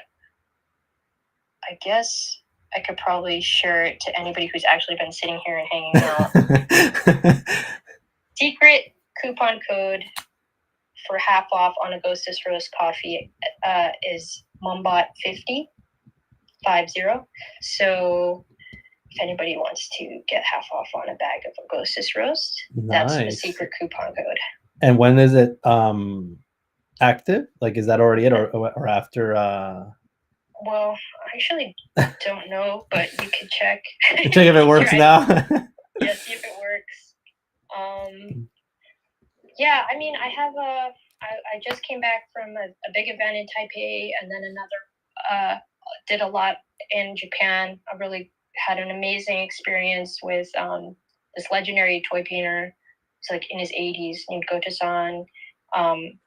I guess I could probably share it to anybody who's actually been sitting here and hanging out. Secret coupon code for half off on Augustus roast coffee is Mumbot 50. So if anybody wants to get half off on a bag of Augustus roast, that's the secret coupon code. And when is it active? Like, is that already it, or after? Well, I actually don't know, but you can check. Check if it works now. Yeah, see if it works. Yeah, I mean, I just came back from a big event in Taipei, and then another, did a lot in Japan. I really had an amazing experience with this legendary toy painter. He's like in his 80s, named Goto-san. And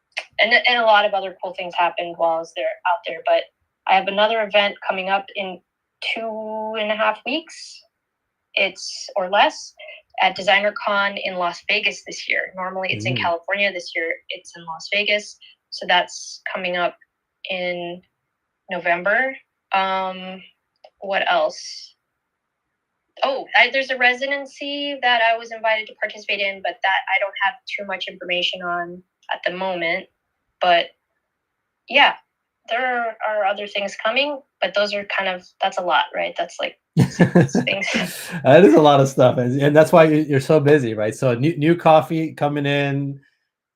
a lot of other cool things happened while I was out there. But I have another event coming up in 2.5 weeks. Or less, at Designer Con in Las Vegas this year. Normally it's in California. This year it's in Las Vegas. So that's coming up in November. What else? Oh, there's a residency that I was invited to participate in, but that I don't have too much information on at the moment. But yeah, there are other things coming, but those are that's a lot, right? That's like things. That is a lot of stuff, and that's why you're so busy, right? So new coffee coming in.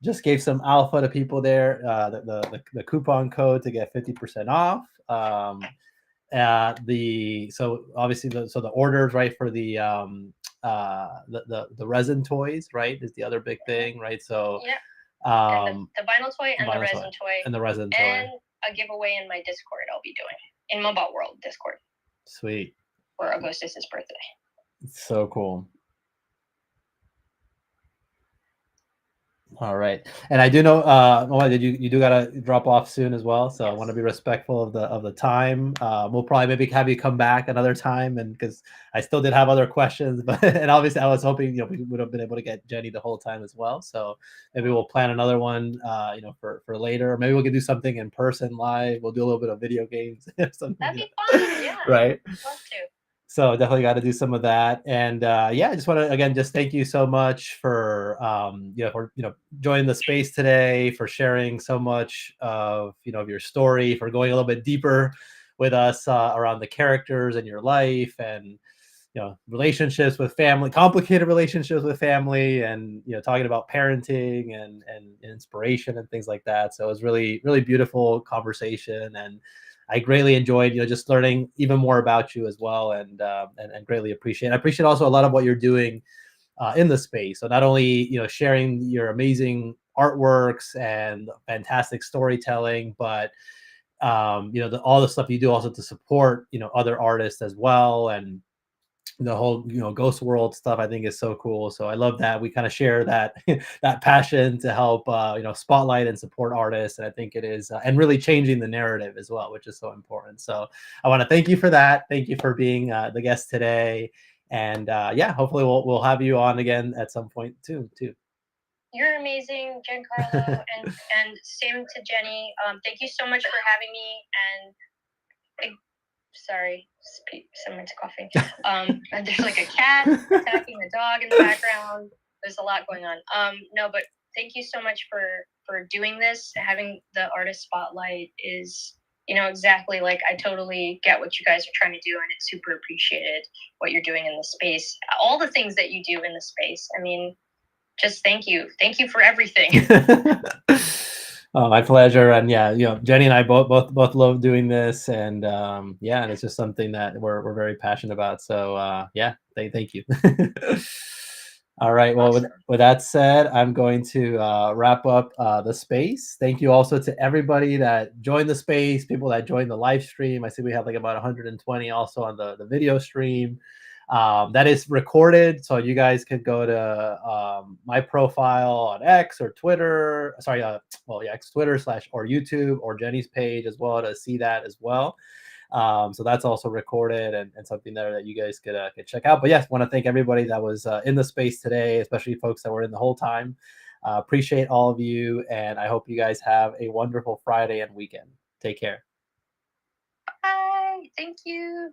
Just gave some alpha to people there. The coupon code to get 50% off. So obviously the orders, right, for the resin toys, right, is the other big thing, right? So yeah. And the vinyl toy and the resin toy. And the resin toy. And a giveaway in my Discord I'll be doing. In Mumbot World Discord. Sweet. For Augustus's birthday. It's so cool. All right, and I do know, you do gotta drop off soon as well, so yes. I want to be respectful of the time. We'll probably maybe have you come back another time, and because I still did have other questions, but and obviously I was hoping we would have been able to get Jenny the whole time as well. So maybe we'll plan another one, for later. Maybe we can do something in person live. We'll do a little bit of video games. That'd be fun. Yeah. Right. I'd love to. So definitely got to do some of that, and I just want to again just thank you so much for joining the space today, for sharing so much of of your story, for going a little bit deeper with us around the characters in your life, and relationships with family, complicated relationships with family, and talking about parenting and inspiration and things like that. So it was really beautiful conversation, and I greatly enjoyed, just learning even more about you as well, and greatly appreciate. I appreciate also a lot of what you're doing in the space. So not only sharing your amazing artworks and fantastic storytelling, but all the stuff you do also to support other artists as well, and the whole ghost world stuff I think is so cool. So I love that we kind of share that that passion to help spotlight and support artists, and I think it is and really changing the narrative as well, which is so important. So I want to thank you for that. Thank you for being the guest today, and hopefully we'll have you on again at some point too. You're amazing, Giancarlo, and same to Jenny. Thank you so much for having me. And sorry, someone's coughing. And there's like a cat attacking a dog in the background. There's a lot going on. No, but thank you so much for doing this. Having the artist spotlight is, exactly like I totally get what you guys are trying to do, and it's super appreciated what you're doing in the space. All the things that you do in the space. I mean, just thank you. Thank you for everything. Oh, my pleasure. And Jenny and I both love doing this, and and it's just something that we're very passionate about. So thank you. All right. Well, awesome. with that said, I'm going to wrap up the space. Thank you also to everybody that joined the space, people that joined the live stream. I see we have like about 120 also on the video stream. That is recorded, so you guys could go to my profile on X or Twitter. Sorry, X, Twitter / or YouTube or Jenny's page as well to see that as well. So that's also recorded and something there that you guys could check out. But yes, want to thank everybody that was in the space today, especially folks that were in the whole time. Appreciate all of you, and I hope you guys have a wonderful Friday and weekend. Take care. Bye. Thank you.